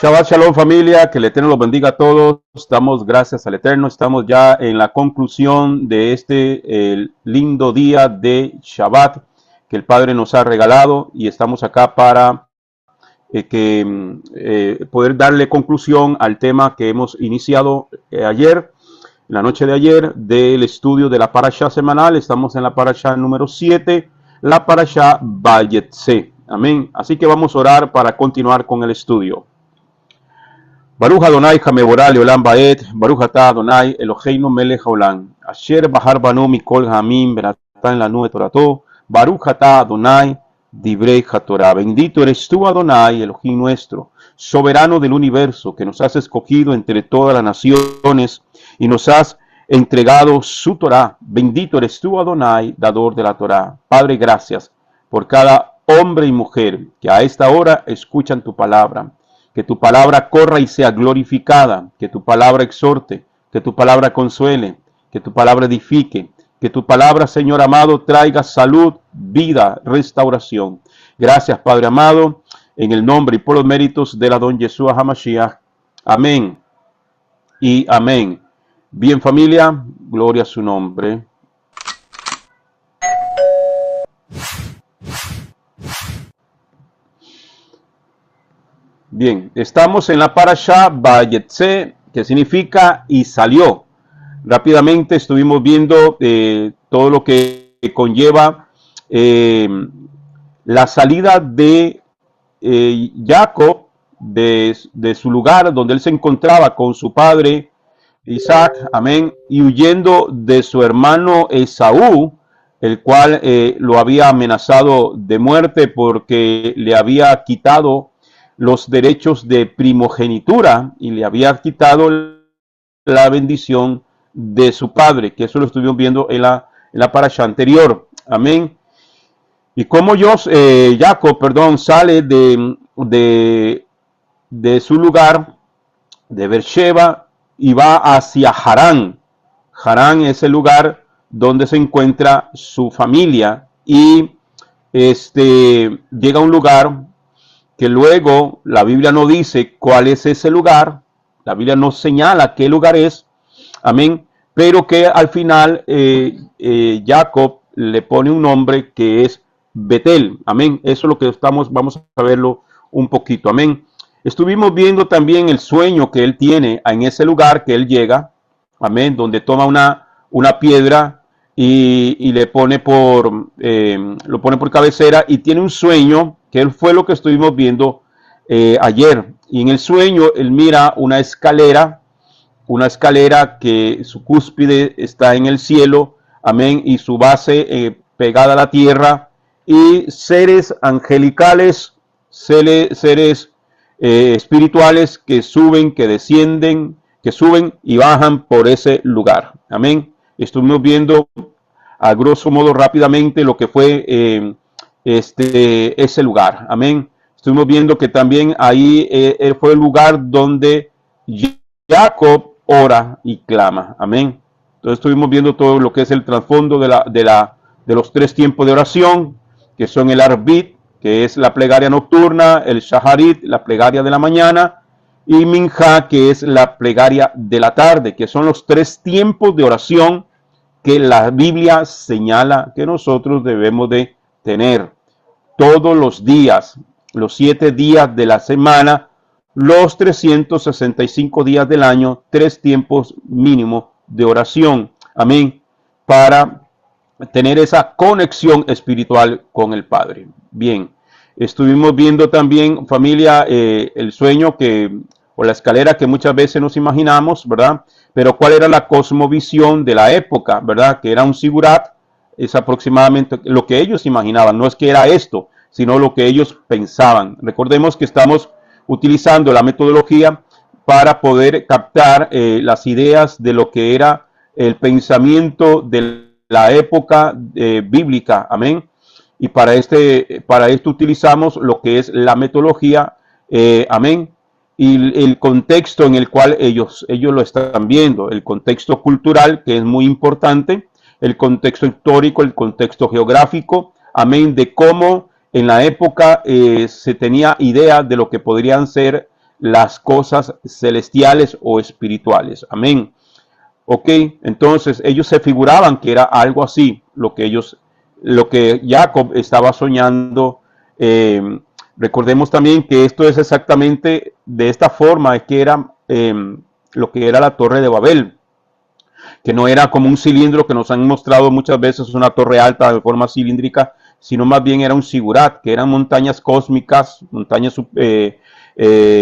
Shabbat Shalom familia, que el Eterno los bendiga a todos. Estamos, gracias al Eterno, estamos ya en la conclusión de este lindo día de Shabbat que el Padre nos ha regalado y estamos acá para poder darle conclusión al tema que hemos iniciado ayer, la noche de ayer, del estudio de la parashá semanal. Estamos en la parashá número 7, la parashá Vayetse. Amén. Así que vamos a orar para continuar con el estudio. Baruch Adonai Hamevora Leolam Baed, Baruch Atah Adonai Eloheinu Melech Haolam, Asher Bahar Banu Mikol Hamim Benatan Lanu et Torato, Baruch Atah Adonai Divrei HaTorah. Bendito eres tú, Adonai, Elohim nuestro, soberano del universo, que nos has escogido entre todas las naciones y nos has entregado su Torah. Bendito eres tú, Adonai, dador de la Torah. Padre, gracias por cada hombre y mujer que a esta hora escuchan tu palabra. Que tu palabra corra y sea glorificada, que tu palabra exhorte, que tu palabra consuele, que tu palabra edifique, que tu palabra, Señor amado, traiga salud, vida, restauración. Gracias, Padre amado, en el nombre y por los méritos de la Don Yeshua HaMashiach. Amén y amén. Bien, familia, gloria a su nombre. Bien, estamos en la parashá Vayetse, que significa y salió. Rápidamente estuvimos viendo todo lo que conlleva la salida de Jacob de su lugar donde él se encontraba con su padre Isaac, amén, y huyendo de su hermano Esaú, el cual lo había amenazado de muerte porque le había quitado los derechos de primogenitura y le había quitado la bendición de su padre, que eso lo estuvimos viendo en la parashá anterior. Amén. Y como Jacob, sale de su lugar, de Beersheba, y va hacia Harán. Harán es el lugar donde se encuentra su familia, y llega a un lugar que luego la Biblia no dice cuál es ese lugar, la Biblia no señala qué lugar es, amén, pero que al final Jacob le pone un nombre que es Betel, amén. Eso es lo que vamos a verlo un poquito, amén. Estuvimos viendo también el sueño que él tiene en ese lugar que él llega, amén, donde toma una piedra y le pone lo pone por cabecera, y tiene un sueño que fue lo que estuvimos viendo ayer. Y en el sueño él mira una escalera que su cúspide está en el cielo, amén, y su base pegada a la tierra, y seres angelicales, seres espirituales que suben, que descienden, que suben y bajan por ese lugar, amén. Estuvimos viendo a grosso modo rápidamente lo que fue ese lugar, amén. Estuvimos viendo que también ahí fue el lugar donde Jacob ora y clama, amén. Entonces estuvimos viendo todo lo que es el trasfondo de los 3 tiempos de oración, que son el Arbit, que es la plegaria nocturna, el Shaharit, la plegaria de la mañana, y Minja, que es la plegaria de la tarde, que son los 3 tiempos de oración que la Biblia señala que nosotros debemos de tener todos los días, los 7 días de la semana, los 365 días del año, 3 tiempos mínimos de oración, amén, para tener esa conexión espiritual con el Padre. Bien, estuvimos viendo también, familia, el sueño o la escalera que muchas veces nos imaginamos, ¿verdad? Pero cuál era la cosmovisión de la época, ¿verdad? Que era un sigurat, es aproximadamente lo que ellos imaginaban, no es que era esto, sino lo que ellos pensaban. Recordemos que estamos utilizando la metodología para poder captar las ideas de lo que era el pensamiento de la época bíblica, amén. Y para esto utilizamos lo que es la metodología, amén, y el contexto en el cual ellos lo están viendo, el contexto cultural, que es muy importante, el contexto histórico, el contexto geográfico, amén, de cómo en la época se tenía idea de lo que podrían ser las cosas celestiales o espirituales. Amén. Ok, entonces ellos se figuraban que era algo así, lo que Jacob estaba soñando. Recordemos también que esto es exactamente de esta forma, es que era lo que era la Torre de Babel, que no era como un cilindro que nos han mostrado muchas veces, una torre alta de forma cilíndrica, sino más bien era un sigurat, que eran montañas cósmicas, montañas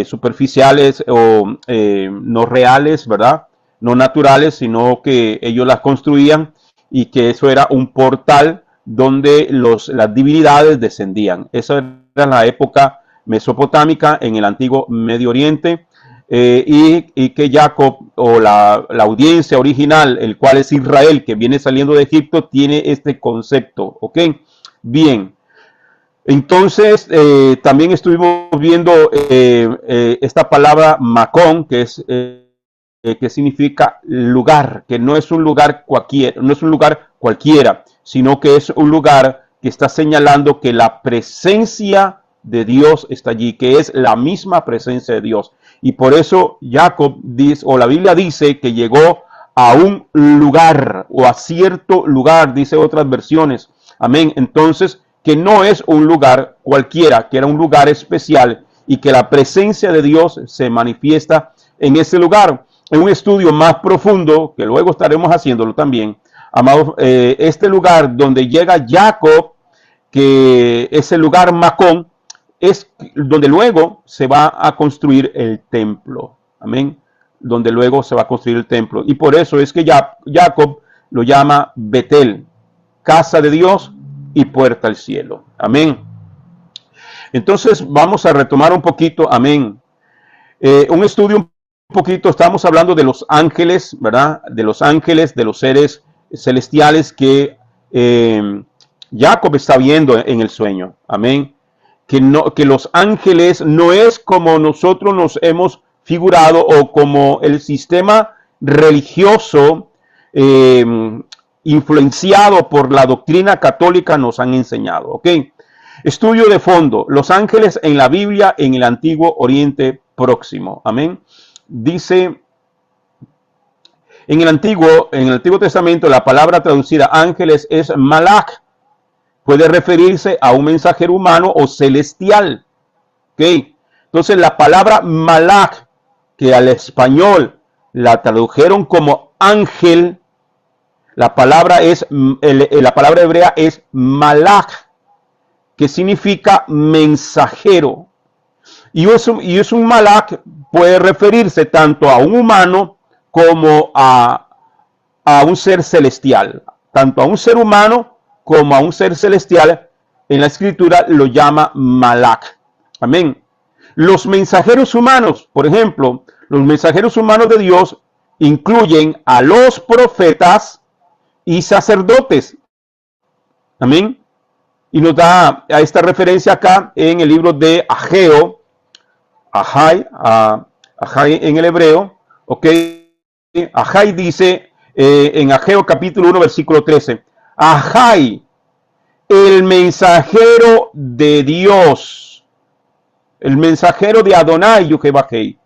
superficiales o no reales, ¿verdad? No naturales, sino que ellos las construían y que eso era un portal donde las divinidades descendían. Esa era la época mesopotámica en el antiguo Medio Oriente. Y que Jacob o la audiencia original, el cual es Israel, que viene saliendo de Egipto, tiene este concepto. ¿Ok? Bien. Entonces, también estuvimos viendo esta palabra Macón, que significa lugar, que no es un lugar cualquiera, no es un lugar cualquiera, sino que es un lugar que está señalando que la presencia de Dios está allí, que es la misma presencia de Dios. Y por eso Jacob dice, o la Biblia dice que llegó a un lugar o a cierto lugar, dice otras versiones. Amén. Entonces, que no es un lugar cualquiera, que era un lugar especial y que la presencia de Dios se manifiesta en ese lugar. En un estudio más profundo, que luego estaremos haciéndolo también, amados, este lugar donde llega Jacob, que es el lugar Macón, es donde luego se va a construir el templo. Amén. Donde luego se va a construir el templo. Y por eso es que Jacob lo llama Betel, casa de Dios y puerta al cielo. Amén. Entonces vamos a retomar un poquito. Amén. Un estudio un poquito, estamos hablando de los ángeles, ¿verdad? De los ángeles, de los seres celestiales que Jacob está viendo en el sueño. Amén. Que los ángeles no es como nosotros nos hemos figurado o como el sistema religioso influenciado por la doctrina católica nos han enseñado. ¿Ok? Estudio de fondo. Los ángeles en la Biblia en el Antiguo Oriente Próximo. Amén. Dice, en el Antiguo Testamento, la palabra traducida ángeles es malach. Puede referirse a un mensajero humano o celestial. ¿Ok? Entonces la palabra malach, que al español la tradujeron como ángel, la palabra hebrea es malach, que significa mensajero. Y es un malach, puede referirse tanto a un humano como a un ser celestial. Tanto a un ser humano como a un ser celestial, en la escritura lo llama malach. Amén. Los mensajeros humanos, por ejemplo, los mensajeros humanos de Dios incluyen a los profetas y sacerdotes. Amén. Y nos da a esta referencia acá en el libro de Ageo, Ahai en el hebreo, ok. Ahai dice en Ageo capítulo 1 versículo 13, Ahai, el mensajero de Dios, el mensajero de Adonai Yuhebahei.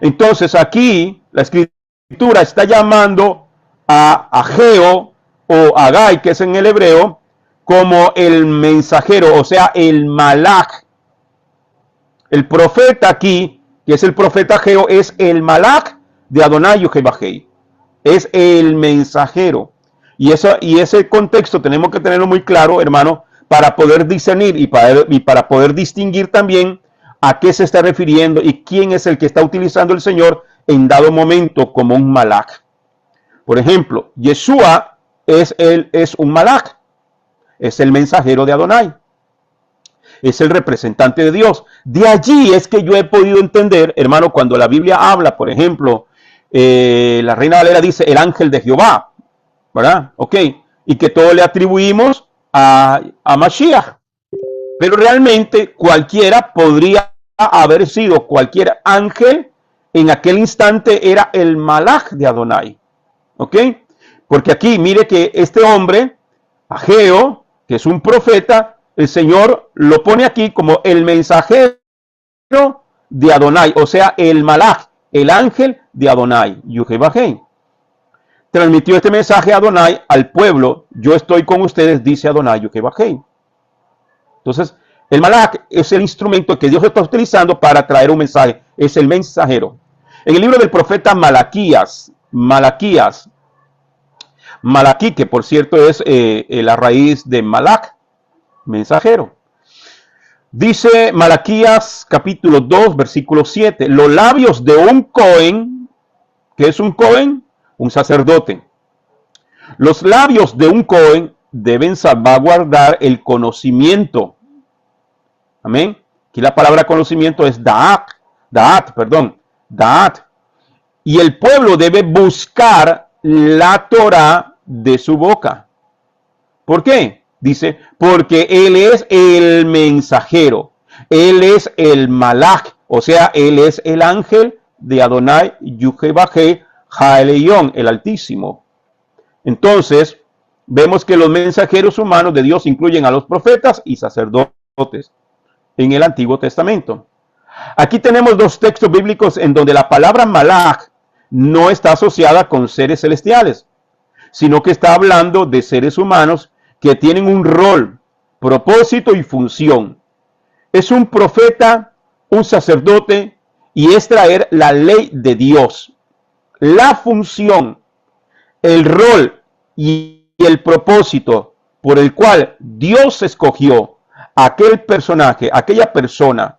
Entonces aquí la escritura está llamando a Ageo o Agai, que es en el hebreo, como el mensajero, o sea, el malach. El profeta aquí, que es el profeta Ageo, es el malach de Adonai Yuhebahei. Es el mensajero. Y ese contexto tenemos que tenerlo muy claro, hermano, para poder discernir y para poder distinguir también a qué se está refiriendo y quién es el que está utilizando el Señor en dado momento como un malach. Por ejemplo, Yeshua es un malach, es el mensajero de Adonai, es el representante de Dios. De allí es que yo he podido entender, hermano, cuando la Biblia habla, por ejemplo, la Reina Valera dice el ángel de Jehová, ¿verdad? Ok, y que todo le atribuimos a Mashiach. Pero realmente cualquiera podría haber sido, cualquier ángel en aquel instante era el malach de Adonai. ¿Ok? Porque aquí mire que este hombre, Ageo, que es un profeta, el Señor lo pone aquí como el mensajero de Adonai, o sea, el Malach, el ángel de Adonai, Yud-Heh-Vah-Heh. Transmitió este mensaje a Adonai al pueblo: yo estoy con ustedes, dice Adonai, Yud-Heh-Vah-Heh. Entonces, el Malach es el instrumento que Dios está utilizando para traer un mensaje, es el mensajero. En el libro del profeta Malaquías, Malaquí, que por cierto es la raíz de Malach, mensajero. Dice Malaquías capítulo 2, versículo 7, los labios de un Cohen, ¿qué es un Cohen? Un sacerdote. Los labios de un Cohen deben salvaguardar el conocimiento. Amén. Aquí la palabra conocimiento es Da'at. Y el pueblo debe buscar la Torah de su boca. ¿Por qué? Dice, porque él es el mensajero. Él es el Malach. O sea, él es el ángel de Adonai, Yud-Heh-Vah-Heh, Ha-Elyon, el Altísimo. Entonces, vemos que los mensajeros humanos de Dios incluyen a los profetas y sacerdotes en el Antiguo Testamento. Aquí tenemos dos textos bíblicos en donde la palabra Malach no está asociada con seres celestiales, sino que está hablando de seres humanos que tienen un rol, propósito y función. Es un profeta, un sacerdote, y es traer la ley de Dios. La función, el rol y el propósito por el cual Dios escogió a aquel personaje, aquella persona,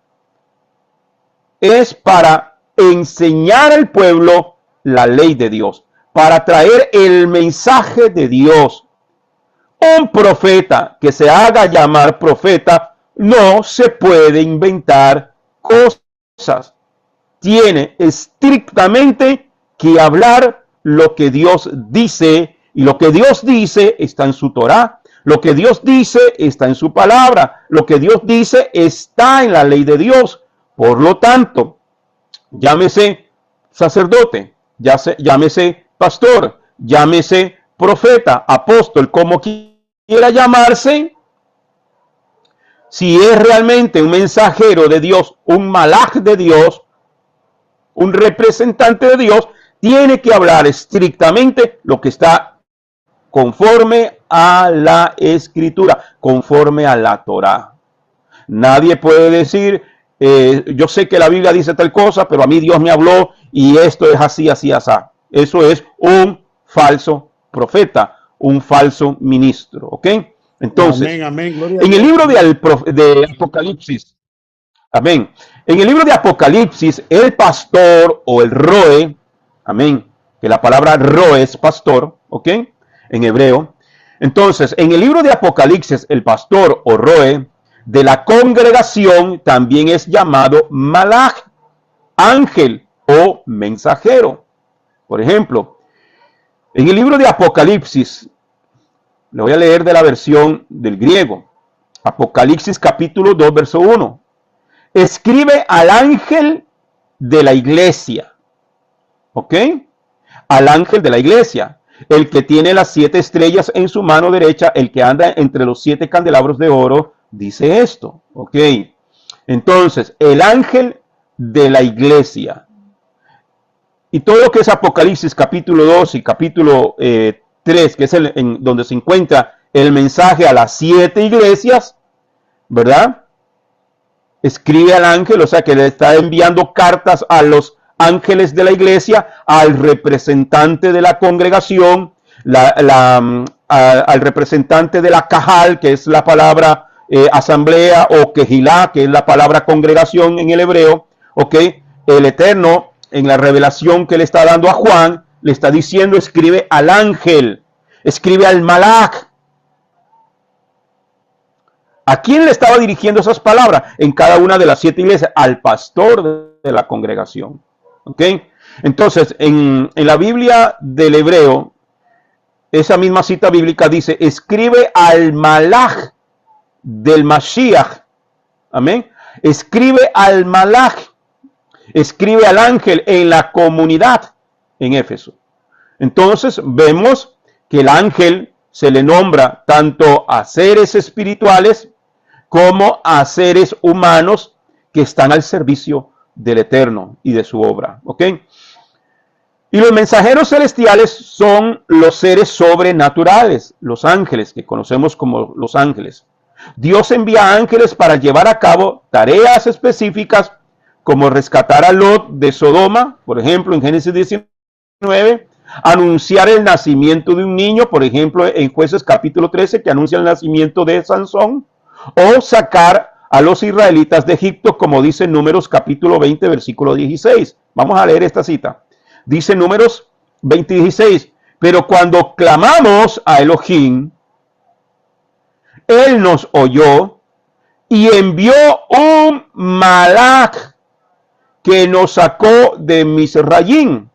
es para enseñar al pueblo la ley de Dios, para traer el mensaje de Dios. Un profeta que se haga llamar profeta no se puede inventar cosas. Tiene estrictamente que hablar lo que Dios dice, y lo que Dios dice está en su Torá. Lo que Dios dice está en su palabra. Lo que Dios dice está en la ley de Dios. Por lo tanto, llámese sacerdote, llámese pastor, llámese profeta, apóstol, como quiera llamarse, si es realmente un mensajero de Dios, un malach de Dios, un representante de Dios, tiene que hablar estrictamente lo que está conforme a la Escritura, conforme a la Torá. Nadie puede decir, yo sé que la Biblia dice tal cosa, pero a mí Dios me habló y esto es así, así, así. Eso es un falso profeta, un falso ministro, ¿ok? Entonces, amén, amén. En el libro de Apocalipsis, amén. En el libro de Apocalipsis, el pastor o el roe, amén, que la palabra roe es pastor, ¿ok? En hebreo. Entonces, en el libro de Apocalipsis, el pastor o roe de la congregación también es llamado malach, ángel o mensajero. Por ejemplo, en el libro de Apocalipsis, le voy a leer de la versión del griego. Apocalipsis capítulo 2, verso 1. Escribe al ángel de la iglesia. ¿Ok? Al ángel de la iglesia. El que tiene las 7 estrellas en su mano derecha, el que anda entre los 7 candelabros de oro, dice esto. ¿Ok? Entonces, el ángel de la iglesia. Y todo lo que es Apocalipsis capítulo 2 y capítulo 3, que es donde se encuentra el mensaje a las 7 iglesias, ¿verdad? Escribe al ángel, o sea que le está enviando cartas a los ángeles de la iglesia, al representante de la congregación, al representante de la Cajal, que es la palabra asamblea, o Kehilá, que es la palabra congregación en el hebreo, ¿ok? El Eterno, en la revelación que le está dando a Juan, le está diciendo, escribe al ángel, escribe al malach. ¿A quién le estaba dirigiendo esas palabras? En cada una de las 7 iglesias, al pastor de la congregación. ¿Ok? Entonces, en la Biblia del hebreo, esa misma cita bíblica dice, escribe al malach del Mashiach. Amén. Escribe al malach. Escribe al ángel en la comunidad en Éfeso. Entonces vemos que el ángel se le nombra tanto a seres espirituales como a seres humanos que están al servicio del Eterno y de su obra. ¿Ok? Y los mensajeros celestiales son los seres sobrenaturales, los ángeles, que conocemos como los ángeles. Dios envía ángeles para llevar a cabo tareas específicas como rescatar a Lot de Sodoma, por ejemplo, en Génesis 19, anunciar el nacimiento de un niño, por ejemplo, en Jueces capítulo 13, que anuncia el nacimiento de Sansón, o sacar a los israelitas de Egipto, como dice Números capítulo 20, versículo 16. Vamos a leer esta cita. Dice Números 20, 16, pero cuando clamamos a Elohim, Él nos oyó y envió un malach que nos sacó de Misraim.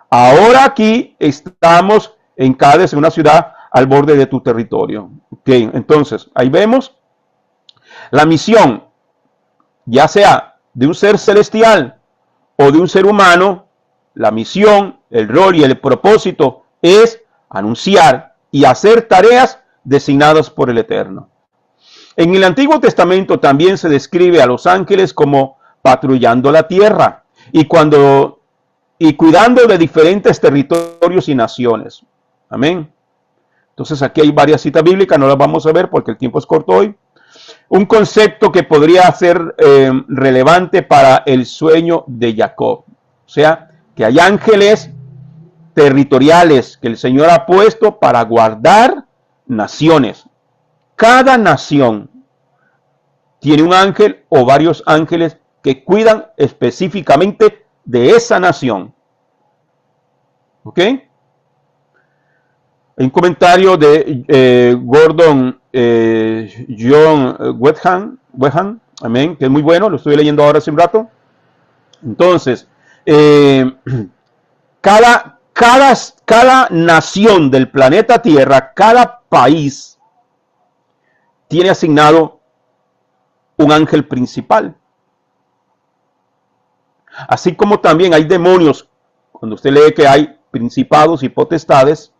Ahora aquí estamos en Cades, en una ciudad al borde de tu territorio. Okay, entonces, ahí vemos la misión, ya sea de un ser celestial o de un ser humano. La misión, el rol y el propósito es anunciar y hacer tareas designadas por el Eterno. En el Antiguo Testamento también se describe a los ángeles como patrullando la tierra y cuidando de diferentes territorios y naciones. Amén. Entonces aquí hay varias citas bíblicas, no las vamos a ver porque el tiempo es corto hoy. Un concepto que podría ser relevante para el sueño de Jacob. O sea, que hay ángeles territoriales que el Señor ha puesto para guardar naciones. Cada nación tiene un ángel o varios ángeles que cuidan específicamente de esa nación. ¿Ok? Un comentario de Gordon John Weham, amén, que es muy bueno, lo estoy leyendo ahora hace un rato. Entonces, cada nación del planeta Tierra, cada país tiene asignado un ángel principal. Así como también hay demonios, cuando usted lee que hay principados y potestades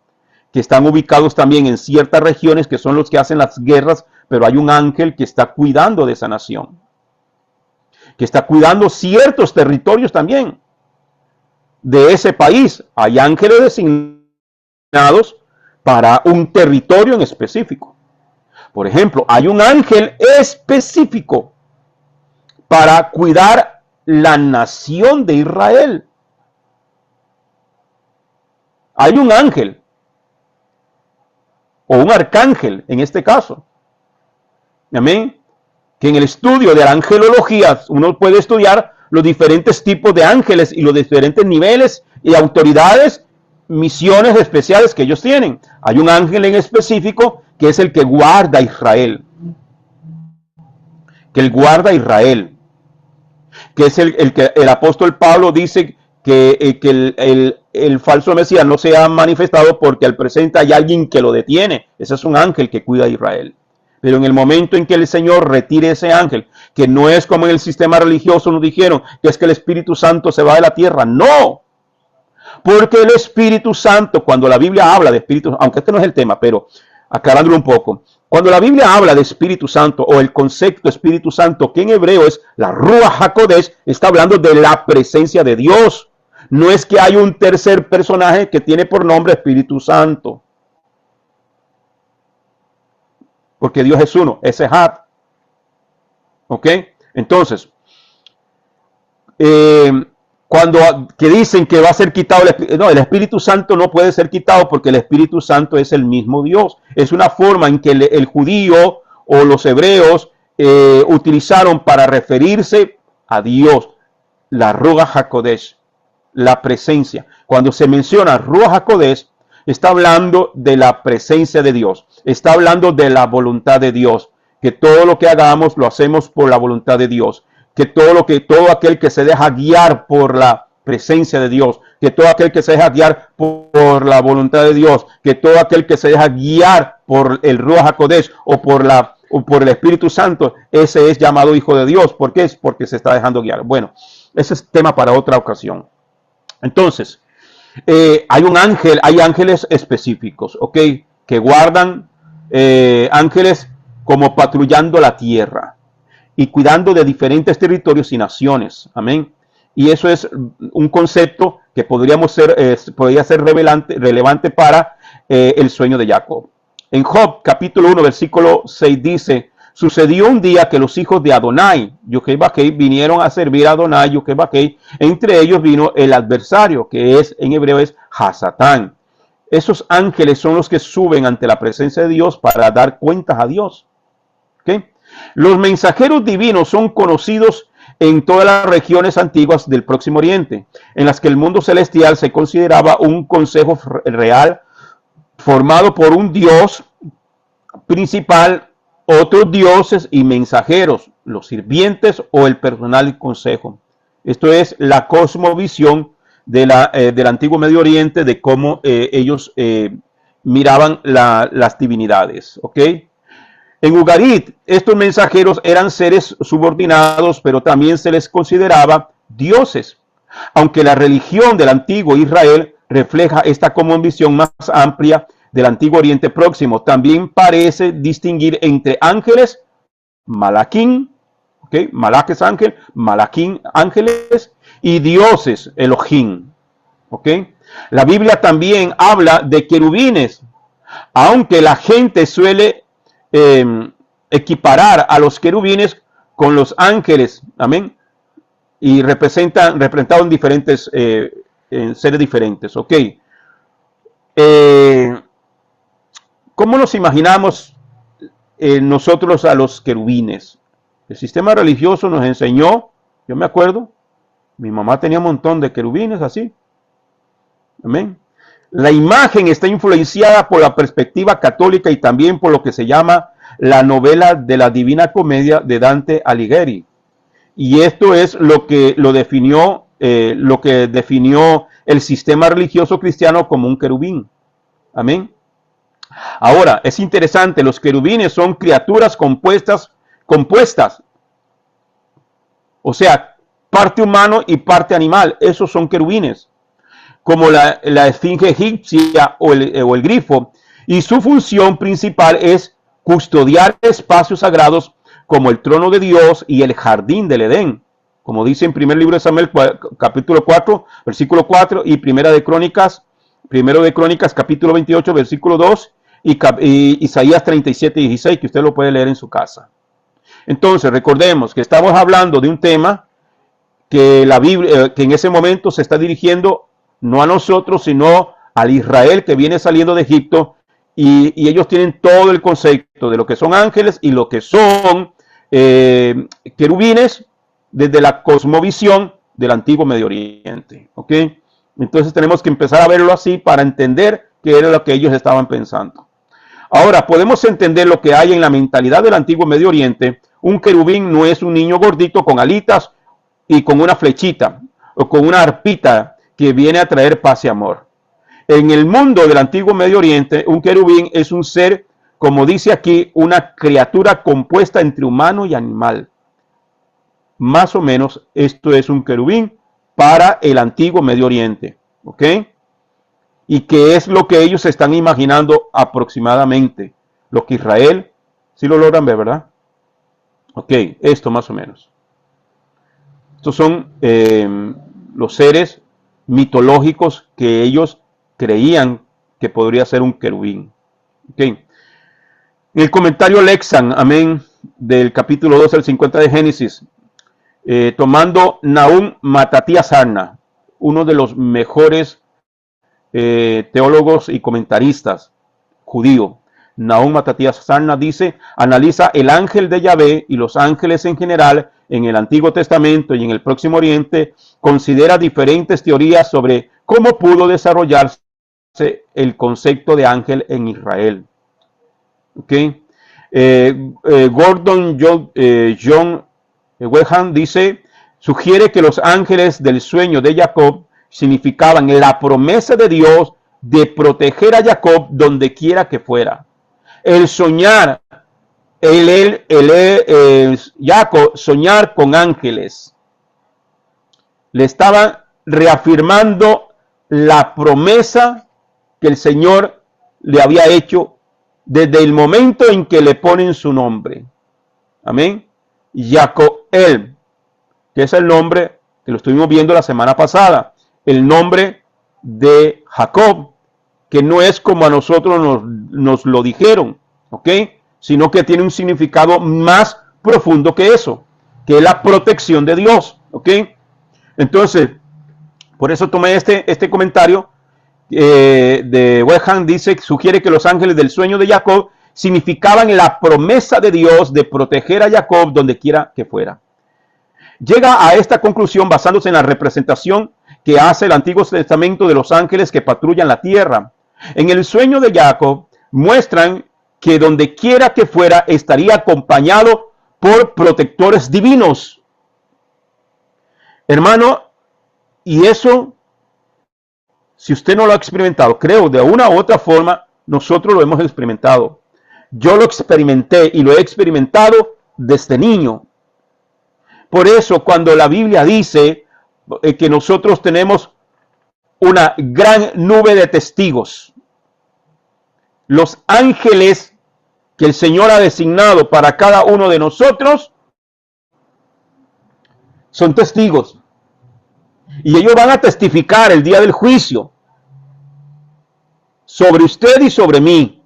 que están ubicados también en ciertas regiones que son los que hacen las guerras, pero hay un ángel que está cuidando de esa nación, que está cuidando ciertos territorios también de ese país. Hay ángeles designados para un territorio en específico. Por ejemplo, hay un ángel específico para cuidar la nación de Israel. Hay un ángel, o un arcángel en este caso. Amén. Que en el estudio de la angelología uno puede estudiar los diferentes tipos de ángeles y los diferentes niveles y autoridades, misiones especiales que ellos tienen. Hay un ángel en específico que es el que guarda a Israel. Que él guarda a Israel. Que es el que el apóstol Pablo dice que el falso Mesías no se ha manifestado porque al presente hay alguien que lo detiene. Ese es un ángel que cuida a Israel. Pero en el momento en que el Señor retire ese ángel, que no es como en el sistema religioso nos dijeron, que es que el Espíritu Santo se va de la tierra. No. Porque el Espíritu Santo, cuando la Biblia habla de Espíritu, aunque este no es el tema, pero aclarándolo un poco, cuando la Biblia habla de Espíritu Santo o el concepto Espíritu Santo, que en hebreo es la Ruach HaKodesh, está hablando de la presencia de Dios. No es que hay un tercer personaje que tiene por nombre Espíritu Santo. Porque Dios es uno, es Ejad. ¿Ok? Entonces, cuando que dicen que va a ser quitado el Espíritu Santo no puede ser quitado porque el Espíritu Santo es el mismo Dios. Es una forma en que el judío o los hebreos utilizaron para referirse a Dios, la Ruach HaKodesh, la presencia. Cuando se menciona Ruach HaKodesh, está hablando de la presencia de Dios, está hablando de la voluntad de Dios, que todo lo que hagamos lo hacemos por la voluntad de Dios, que todo aquel que se deja guiar por la presencia de Dios, que todo aquel que se deja guiar por la voluntad de Dios, que todo aquel que se deja guiar por el Ruach HaKodesh o por el Espíritu Santo, ese es llamado hijo de Dios. ¿Por qué? Es porque se está dejando guiar. Bueno, ese es tema para otra ocasión. Entonces, hay ángeles específicos, ¿ok? Que guardan ángeles como patrullando la tierra. y cuidando de diferentes territorios y naciones. Amén. Y eso es un concepto que podría ser relevante para el sueño de Jacob. En Job, capítulo 1, versículo 6 dice: sucedió un día que los hijos de Adonai, Yochai-Bakei, vinieron a servir a Adonai, Yochai-Bakei. Entre ellos vino el adversario, que en hebreo es Hasatán. Esos ángeles son los que suben ante la presencia de Dios para dar cuentas a Dios. ¿Okay? Los mensajeros divinos son conocidos en todas las regiones antiguas del Próximo Oriente, en las que el mundo celestial se consideraba un consejo real formado por un Dios principal, otros dioses y mensajeros, los sirvientes o el personal del consejo. Esto es la cosmovisión del antiguo Medio Oriente, de cómo ellos miraban las divinidades. ¿Ok? En Ugarit, estos mensajeros eran seres subordinados, pero también se les consideraba dioses. Aunque la religión del antiguo Israel refleja esta cosmovisión más amplia del antiguo Oriente Próximo, también parece distinguir entre ángeles, Malaquín, ¿okay? Malak es ángel, Malaquín, ángeles, y dioses, Elohim. ¿Okay? La Biblia también habla de querubines, aunque la gente suele equiparar a los querubines con los ángeles, amén, y representados en diferentes en seres diferentes. Ok, ¿cómo nos imaginamos nosotros a los querubines? El sistema religioso nos enseñó, yo me acuerdo, mi mamá tenía un montón de querubines así, amén. La imagen está influenciada por la perspectiva católica y también por lo que se llama la novela de la Divina Comedia de Dante Alighieri. Y esto es lo que definió el sistema religioso cristiano como un querubín. Amén. Ahora, es interesante, los querubines son criaturas compuestas, o sea, parte humano y parte animal. Esos son querubines, como la esfinge egipcia o el grifo, y su función principal es custodiar espacios sagrados como el trono de Dios y el jardín del Edén, como dice en primer libro de Samuel, capítulo 4, versículo 4, y primero de Crónicas, capítulo 28, versículo 2, y Isaías 37, 16, que usted lo puede leer en su casa. Entonces, recordemos que estamos hablando de un tema que la Biblia, que en ese momento se está dirigiendo no a nosotros, sino al Israel que viene saliendo de Egipto, y ellos tienen todo el concepto de lo que son ángeles y lo que son querubines desde la cosmovisión del antiguo Medio Oriente. ¿Ok? Entonces tenemos que empezar a verlo así para entender qué era lo que ellos estaban pensando. Ahora, podemos entender lo que hay en la mentalidad del antiguo Medio Oriente. Un querubín no es un niño gordito con alitas y con una flechita o con una arpita que viene a traer paz y amor. En el mundo del antiguo Medio Oriente, un querubín es un ser, como dice aquí, una criatura compuesta entre humano y animal. Más o menos esto es un querubín para el antiguo Medio Oriente. ¿Ok? Y que es lo que ellos están imaginando aproximadamente. Lo que Israel, si lo logran ver, ¿verdad? Ok, esto más o menos. Estos son los seres mitológicos que ellos creían que podría ser un querubín. Okay. En el comentario Lexan, amén, del capítulo 12 al 50 de Génesis, tomando Nahum Matatias Sarna, uno de los mejores teólogos y comentaristas judío, Nahum Matatias Sarna dice: analiza el ángel de Yahvé y los ángeles en general en el Antiguo Testamento y en el Próximo Oriente, considera diferentes teorías sobre cómo pudo desarrollarse el concepto de ángel en Israel. ¿Okay? Gordon John Weham dice, sugiere que los ángeles del sueño de Jacob significaban la promesa de Dios de proteger a Jacob donde quiera que fuera. El soñar, Jacob soñar con ángeles, le estaba reafirmando la promesa que el Señor le había hecho desde el momento en que le ponen su nombre. Amén. Jacoel, que es el nombre que lo estuvimos viendo la semana pasada, el nombre de Jacob, que no es como a nosotros nos lo dijeron, ¿ok? Sino que tiene un significado más profundo que eso, que es la protección de Dios, ¿ok? Entonces, por eso tomé este comentario de Weham, dice, sugiere que los ángeles del sueño de Jacob significaban la promesa de Dios de proteger a Jacob donde quiera que fuera. Llega a esta conclusión basándose en la representación que hace el Antiguo Testamento de los ángeles que patrullan la tierra. En el sueño de Jacob muestran que donde quiera que fuera estaría acompañado por protectores divinos. Hermano, y eso, si usted no lo ha experimentado, creo de una u otra forma, nosotros lo hemos experimentado. Yo lo experimenté y lo he experimentado desde niño. Por eso, cuando la Biblia dice que nosotros tenemos una gran nube de testigos, los ángeles que el Señor ha designado para cada uno de nosotros son testigos. Y ellos van a testificar el día del juicio sobre usted y sobre mí.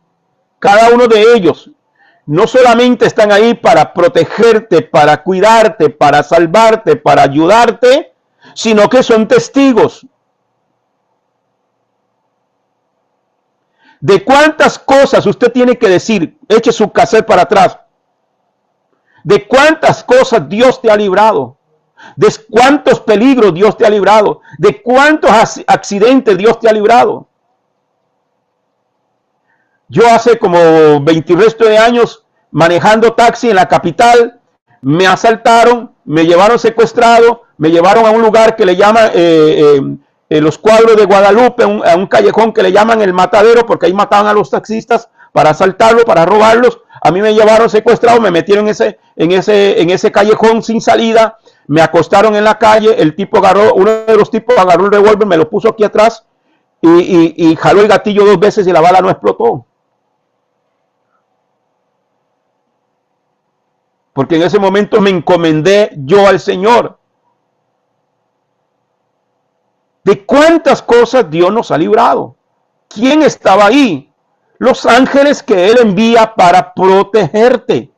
Cada uno de ellos no solamente están ahí para protegerte, para cuidarte, para salvarte, para ayudarte, sino que son testigos de cuántas cosas usted tiene que decir. Eche su cassette para atrás. De cuántas cosas Dios te ha librado. De cuántos peligros Dios te ha librado. De cuántos accidentes Dios te ha librado. Yo hace como 20 resto de años manejando taxi en la capital, me asaltaron, me llevaron secuestrado, me llevaron a un lugar que le llaman los Cuadros de Guadalupe, a un callejón que le llaman el Matadero, porque ahí mataban a los taxistas para asaltarlos, para robarlos. A mí me llevaron secuestrado, me metieron en ese callejón sin salida, me acostaron en la calle, uno de los tipos agarró el revólver, me lo puso aquí atrás y jaló el gatillo 2 veces y la bala no explotó. Porque en ese momento me encomendé yo al Señor. ¿De cuántas cosas Dios nos ha librado? ¿Quién estaba ahí? Los ángeles que Él envía para protegerte.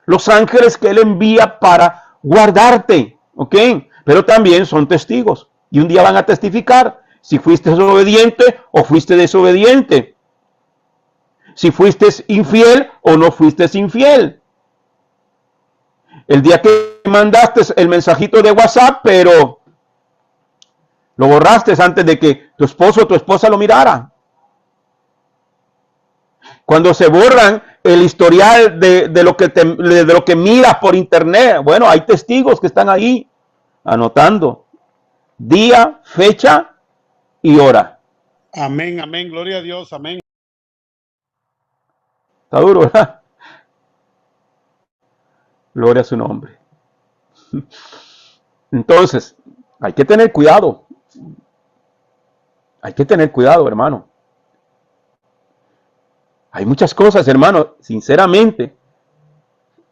Los ángeles que Él envía para guardarte. ¿Ok? Pero también son testigos. Y un día van a testificar si fuiste obediente o fuiste desobediente. Si fuiste infiel o no fuiste infiel. El día que mandaste el mensajito de WhatsApp, pero lo borraste antes de que tu esposo o tu esposa lo mirara. Cuando se borran el historial de lo que miras por internet, bueno, hay testigos que están ahí anotando día, fecha y hora. Amén, amén, gloria a Dios, amén. Está duro, ¿verdad? Gloria a su nombre. Entonces, hay que tener cuidado. Hay que tener cuidado, hermano. Hay muchas cosas, hermano. Sinceramente,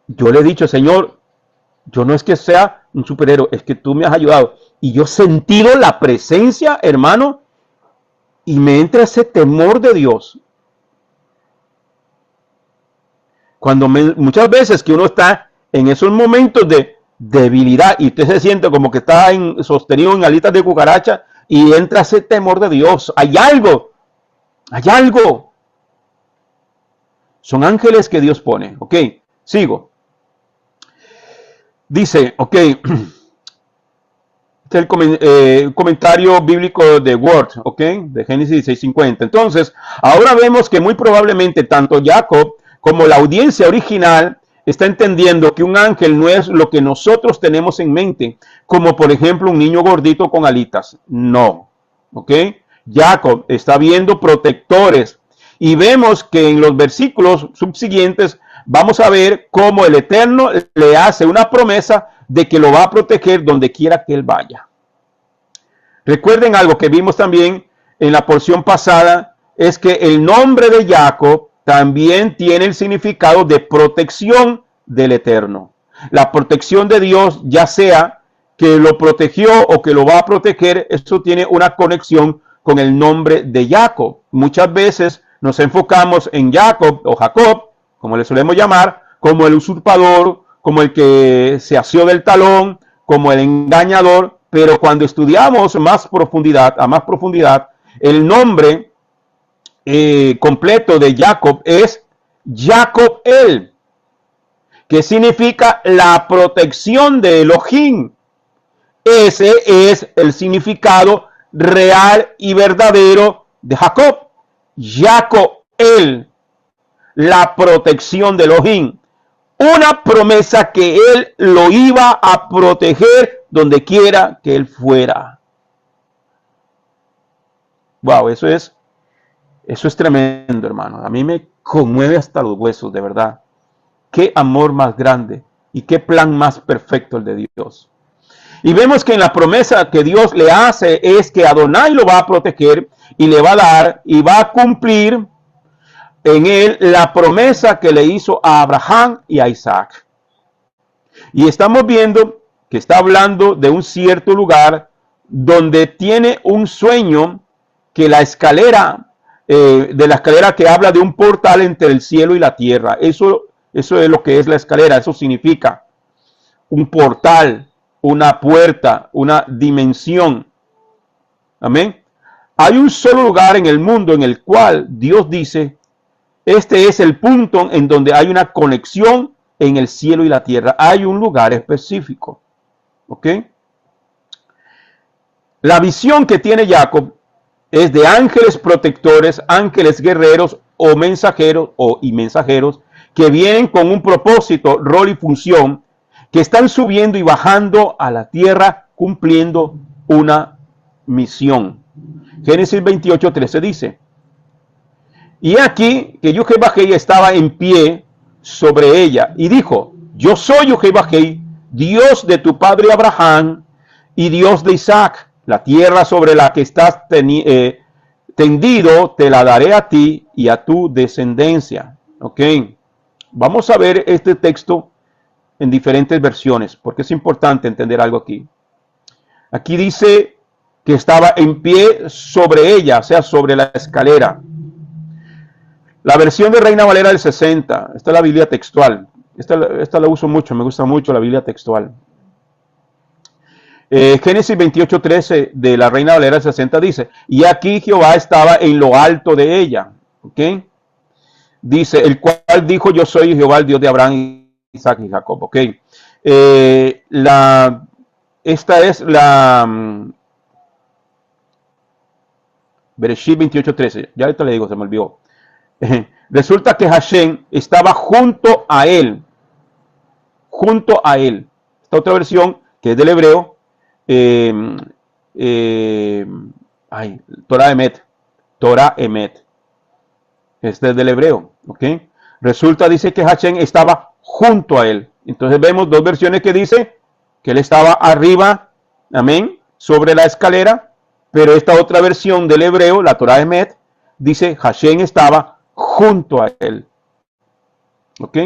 yo le he dicho, Señor, yo no es que sea un superhéroe, es que tú me has ayudado. Y yo he sentido la presencia, hermano, y me entra ese temor de Dios. Muchas veces que uno está en esos momentos de debilidad y usted se siente como que está sostenido en alitas de cucaracha y entra ese temor de Dios. Hay algo. Son ángeles que Dios pone. Ok, sigo. Dice, ok, este es el comentario bíblico de Word, ok, de Génesis 16:50. Entonces, ahora vemos que muy probablemente tanto Jacob como la audiencia original está entendiendo que un ángel no es lo que nosotros tenemos en mente, como por ejemplo un niño gordito con alitas. No, ¿ok? Jacob está viendo protectores y vemos que en los versículos subsiguientes vamos a ver cómo el Eterno le hace una promesa de que lo va a proteger donde quiera que él vaya. Recuerden algo que vimos también en la porción pasada, es que el nombre de Jacob también tiene el significado de protección del Eterno. La protección de Dios, ya sea que lo protegió o que lo va a proteger, eso tiene una conexión con el nombre de Jacob. Muchas veces nos enfocamos en Jacob o Jacob, como le solemos llamar, como el usurpador, como el que se asió del talón, como el engañador, pero cuando estudiamos a más profundidad, el nombre completo de Jacob es Jacob El, que significa la protección de Elohim. Ese es el significado real y verdadero de Jacob. Jacob El, la protección de Elohim. Una promesa que él lo iba a proteger donde quiera que él fuera. Wow, eso es tremendo, hermano. A mí me conmueve hasta los huesos, de verdad. Qué amor más grande y qué plan más perfecto el de Dios. Y vemos que en la promesa que Dios le hace es que Adonai lo va a proteger y le va a dar y va a cumplir en él la promesa que le hizo a Abraham y a Isaac. Y estamos viendo que está hablando de un cierto lugar donde tiene un sueño, que la escalera, de la escalera que habla de un portal entre el cielo y la tierra. Eso es lo que es la escalera. Eso significa un portal, una puerta, una dimensión. Amén. Hay un solo lugar en el mundo en el cual Dios dice: este es el punto en donde hay una conexión en el cielo y la tierra. Hay un lugar específico. ¿Ok? La visión que tiene Jacob es de ángeles protectores, ángeles guerreros o mensajeros y mensajeros que vienen con un propósito, rol y función, que están subiendo y bajando a la tierra cumpliendo una misión. Génesis 28:13 dice: y aquí que Yohebajei estaba en pie sobre ella y dijo: yo soy Yohebajei, Dios de tu padre Abraham y Dios de Isaac. La tierra sobre la que estás tendido te la daré a ti y a tu descendencia. Ok, vamos a ver este texto en diferentes versiones porque es importante entender algo aquí. Aquí dice que estaba en pie sobre ella, o sea, sobre la escalera. La versión de Reina Valera del 60, esta es la Biblia textual. Esta la uso mucho, me gusta mucho la Biblia textual. Génesis 28:13 de la Reina Valera del 60 dice: y aquí Jehová estaba en lo alto de ella. ¿Ok? Dice: el cual dijo: yo soy Jehová, el Dios de Abraham, Isaac y Jacob. ¿Ok? Esta es la Bereshit 28:13. Ya ahorita le digo, se me olvidó. Resulta que Hashem estaba junto a él. Junto a él. Esta otra versión, que es del hebreo, Torah Emet. Torah Emet. Este es del hebreo. ¿Ok? Resulta, dice que Hashem estaba junto a él. Entonces vemos dos versiones que dice que él estaba arriba, amén, sobre la escalera. Pero esta otra versión del hebreo, la Torah Emet, dice Hashem estaba junto a él. ¿Ok?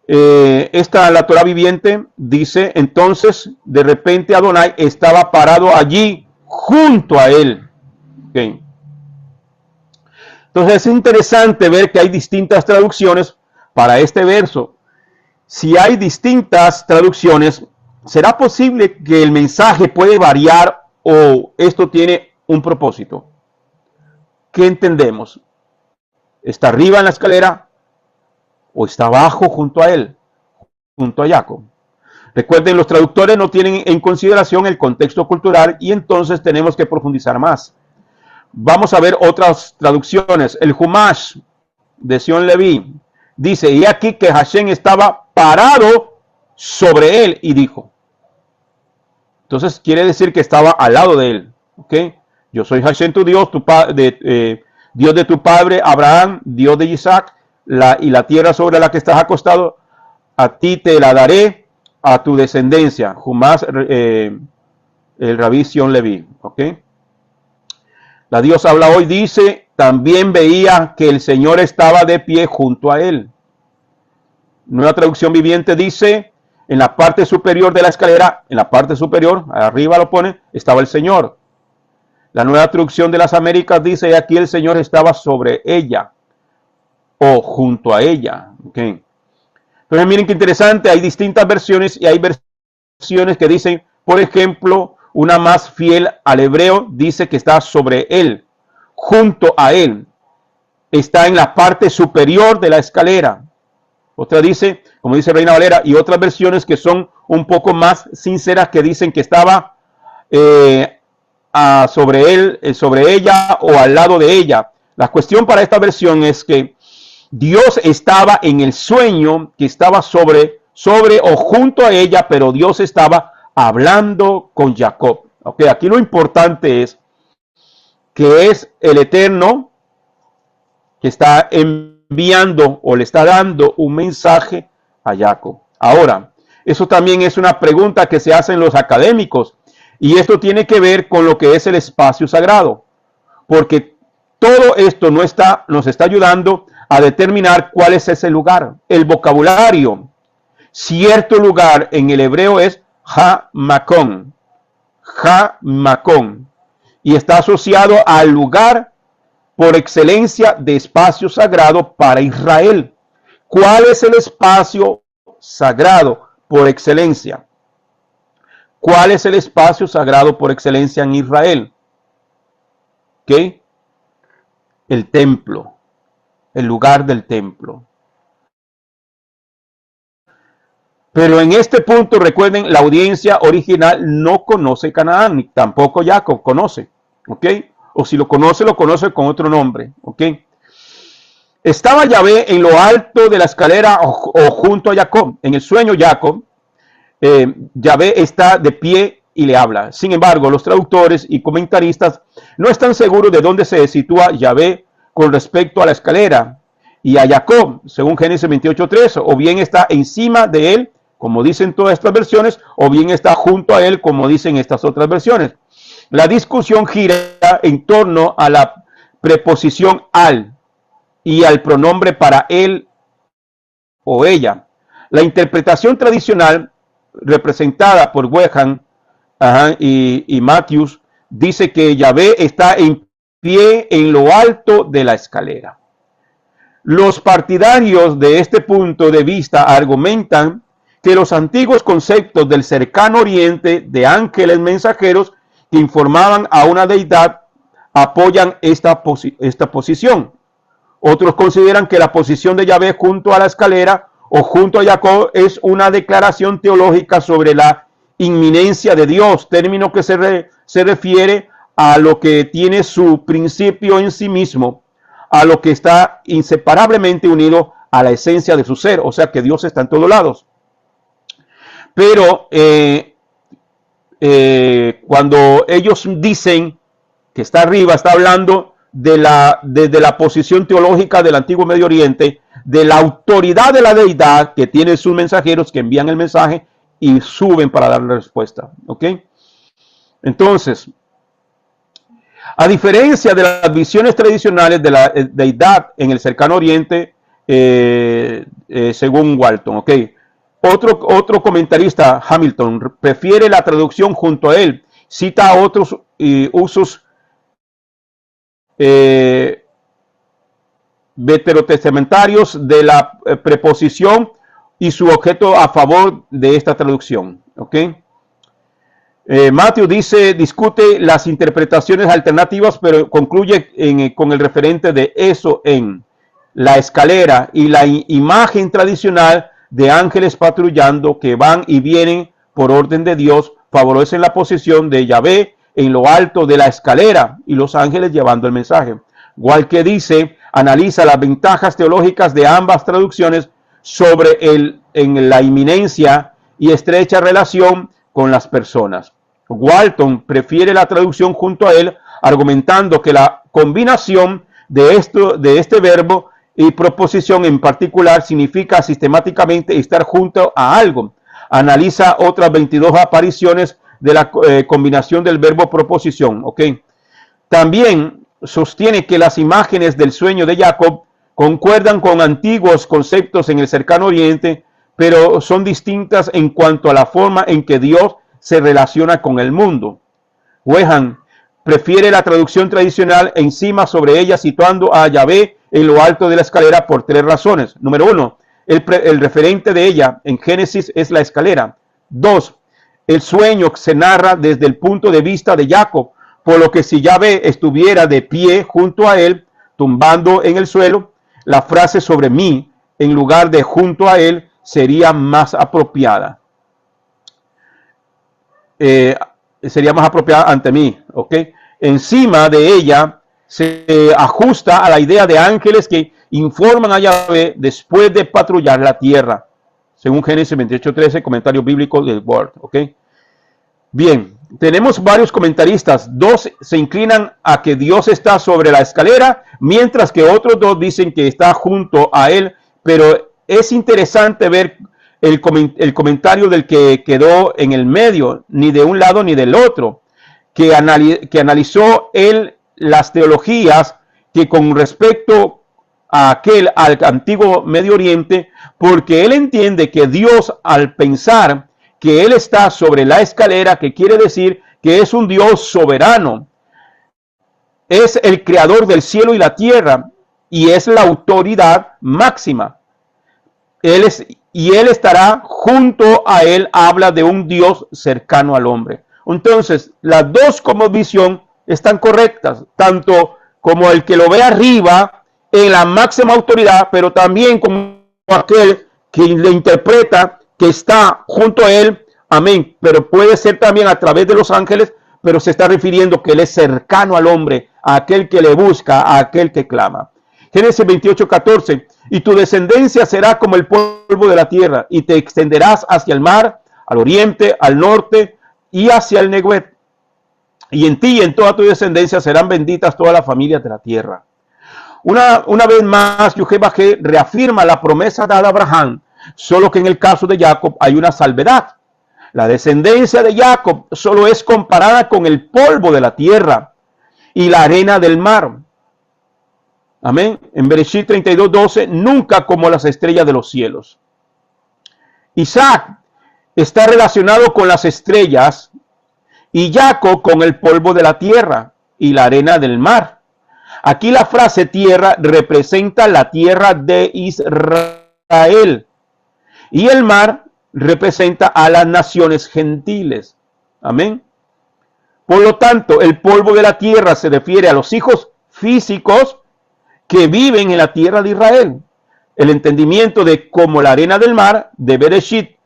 La Torah viviente dice: entonces de repente Adonai estaba parado allí junto a él. ¿Ok? Entonces es interesante ver que hay distintas traducciones para este verso. Si hay distintas traducciones, ¿será posible que el mensaje puede variar o esto tiene un propósito? ¿Qué entendemos? ¿Está arriba en la escalera o está abajo junto a él, junto a Jacob? Recuerden, los traductores no tienen en consideración el contexto cultural y entonces tenemos que profundizar más. Vamos a ver otras traducciones. El Humash de Sion Leví dice: y aquí que Hashem estaba parado sobre él y dijo. Entonces quiere decir que estaba al lado de él. ¿Ok? Yo soy Hashem tu Dios, Dios de tu padre Abraham, Dios de Isaac, y la tierra sobre la que estás acostado, a ti te la daré, a tu descendencia. Humás, el Rabí Sion Leví. ¿Ok? La Dios habla hoy, dice: también veía que el Señor estaba de pie junto a él. Nueva Traducción Viviente dice, en la parte superior de la escalera, en la parte superior, arriba lo pone, estaba el Señor. La Nueva Traducción de las Américas dice, y aquí el Señor estaba sobre ella, o junto a ella. Okay. Entonces miren qué interesante, hay distintas versiones, y hay versiones que dicen, por ejemplo, una más fiel al hebreo dice que está sobre él, junto a él, está en la parte superior de la escalera. Otra dice, como dice Reina Valera, y otras versiones que son un poco más sinceras que dicen que estaba sobre él, sobre ella o al lado de ella. La cuestión para esta versión es que Dios estaba en el sueño, que estaba sobre o junto a ella, pero Dios estaba hablando con Jacob. Okay, aquí lo importante es que es el Eterno que está enviando o le está dando un mensaje a Jacob. Ahora, eso también es una pregunta que se hacen los académicos, y esto tiene que ver con lo que es el espacio sagrado, porque todo esto nos está ayudando a determinar cuál es ese lugar. El vocabulario, cierto lugar en el hebreo es ha-makon, y está asociado al lugar por excelencia de espacio sagrado para Israel. ¿Cuál es el espacio sagrado por excelencia? ¿Cuál es el espacio sagrado por excelencia en Israel? ¿Qué? El templo, el lugar del templo. Pero en este punto, recuerden, la audiencia original no conoce Canaán, ni tampoco Jacob conoce, ¿ok? O si lo conoce con otro nombre, ¿ok? Estaba Yahvé en lo alto de la escalera o junto a Jacob. En el sueño Jacob, Yahvé está de pie y le habla. Sin embargo, los traductores y comentaristas no están seguros de dónde se sitúa Yahvé con respecto a la escalera y a Jacob, según Génesis 28:3, o bien está encima de él, como dicen todas estas versiones, o bien está junto a él, como dicen estas otras versiones. La discusión gira en torno a la preposición al y al pronombre para él o ella. La interpretación tradicional representada por Weham y Matthews dice que Yahvé está en pie en lo alto de la escalera. Los partidarios de este punto de vista argumentan que los antiguos conceptos del cercano oriente de ángeles mensajeros que informaban a una deidad apoyan esta posición. Otros consideran que la posición de Yahvé junto a la escalera o junto a Jacob es una declaración teológica sobre la inminencia de Dios, término que se refiere a lo que tiene su principio en sí mismo, a lo que está inseparablemente unido a la esencia de su ser, o sea que Dios está en todos lados. Pero cuando ellos dicen que está arriba, está hablando desde la posición teológica del antiguo Medio Oriente, de la autoridad de la deidad que tiene sus mensajeros que envían el mensaje y suben para dar la respuesta. ¿Ok? Entonces, a diferencia de las visiones tradicionales de la deidad en el cercano oriente, según Walton, ¿ok? Otro comentarista, Hamilton, prefiere la traducción junto a él, cita a otros usos veterotestamentarios de la preposición y su objeto a favor de esta traducción. ¿Ok? Matthew discute las interpretaciones alternativas, pero concluye con el referente de eso en la escalera y la imagen tradicional de ángeles patrullando que van y vienen por orden de Dios, favorecen la posición de Yahvé en lo alto de la escalera y los ángeles llevando el mensaje. Walke dice, analiza las ventajas teológicas de ambas traducciones sobre en la inminencia y estrecha relación con las personas. Walton prefiere la traducción junto a él, argumentando que la combinación de este verbo y proposición en particular significa sistemáticamente estar junto a algo. Analiza otras 22 apariciones de la combinación del verbo proposición. ¿Okay? También sostiene que las imágenes del sueño de Jacob Concuerdan con antiguos conceptos en el cercano oriente, pero son distintas en cuanto a la forma en que Dios se relaciona con el mundo. Wehhan prefiere la traducción tradicional encima sobre ella, situando a Yahvé en lo alto de la escalera por 3 razones. Número 1, el referente de ella en Génesis es la escalera. 2, el sueño se narra desde el punto de vista de Jacob, por lo que si Yahvé estuviera de pie junto a él, tumbando en el suelo, la frase sobre mí, en lugar de junto a él, sería más apropiada. Sería más apropiada ante mí, ¿ok? Encima de ella se ajusta a la idea de ángeles que informan a Yahvé después de patrullar la tierra, según Génesis 28:13, comentario bíblico del Word, ¿ok? Bien, tenemos varios comentaristas. 2 se inclinan a que Dios está sobre la escalera, mientras que otros 2 dicen que está junto a él, pero es interesante ver el comentario del que quedó en el medio, ni de un lado ni del otro, que analizó él las teologías que con respecto a al antiguo Medio Oriente, porque él entiende que Dios, al pensar que él está sobre la escalera, que quiere decir que es un Dios soberano, es el creador del cielo y la tierra, y es la autoridad máxima. Él estará junto a él, habla de un Dios cercano al hombre. Entonces, las dos como visión están correctas, tanto como el que lo ve arriba en la máxima autoridad, pero también como aquel que le interpreta que está junto a él, amén, pero puede ser también a través de los ángeles, pero se está refiriendo que él es cercano al hombre, a aquel que le busca, a aquel que clama. Génesis 28:14, y tu descendencia será como el polvo de la tierra, y te extenderás hacia el mar, al oriente, al norte, y hacia el Negev. Y en ti y en toda tu descendencia serán benditas todas las familias de la tierra. Una vez más, Yahvé reafirma la promesa dada a Abraham, solo que en el caso de Jacob hay una salvedad. La descendencia de Jacob solo es comparada con el polvo de la tierra y la arena del mar. Amén. En Bereshit 32:12, nunca como las estrellas de los cielos. Isaac está relacionado con las estrellas y Jacob con el polvo de la tierra y la arena del mar. Aquí la frase tierra representa la tierra de Israel y el mar representa a las naciones gentiles. Amén. Por lo tanto, el polvo de la tierra se refiere a los hijos físicos que viven en la tierra de Israel. El entendimiento de como la arena del mar de Bereshit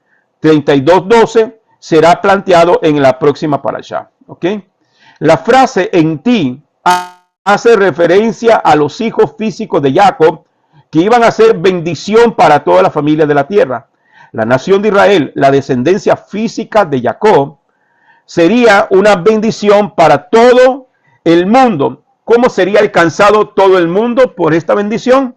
32:12 será planteado en la próxima parashá. ¿Ok? La frase en ti hace referencia a los hijos físicos de Jacob que iban a ser bendición para toda la familia de la tierra. La nación de Israel, la descendencia física de Jacob, sería una bendición para todo el mundo. ¿Cómo sería alcanzado todo el mundo por esta bendición?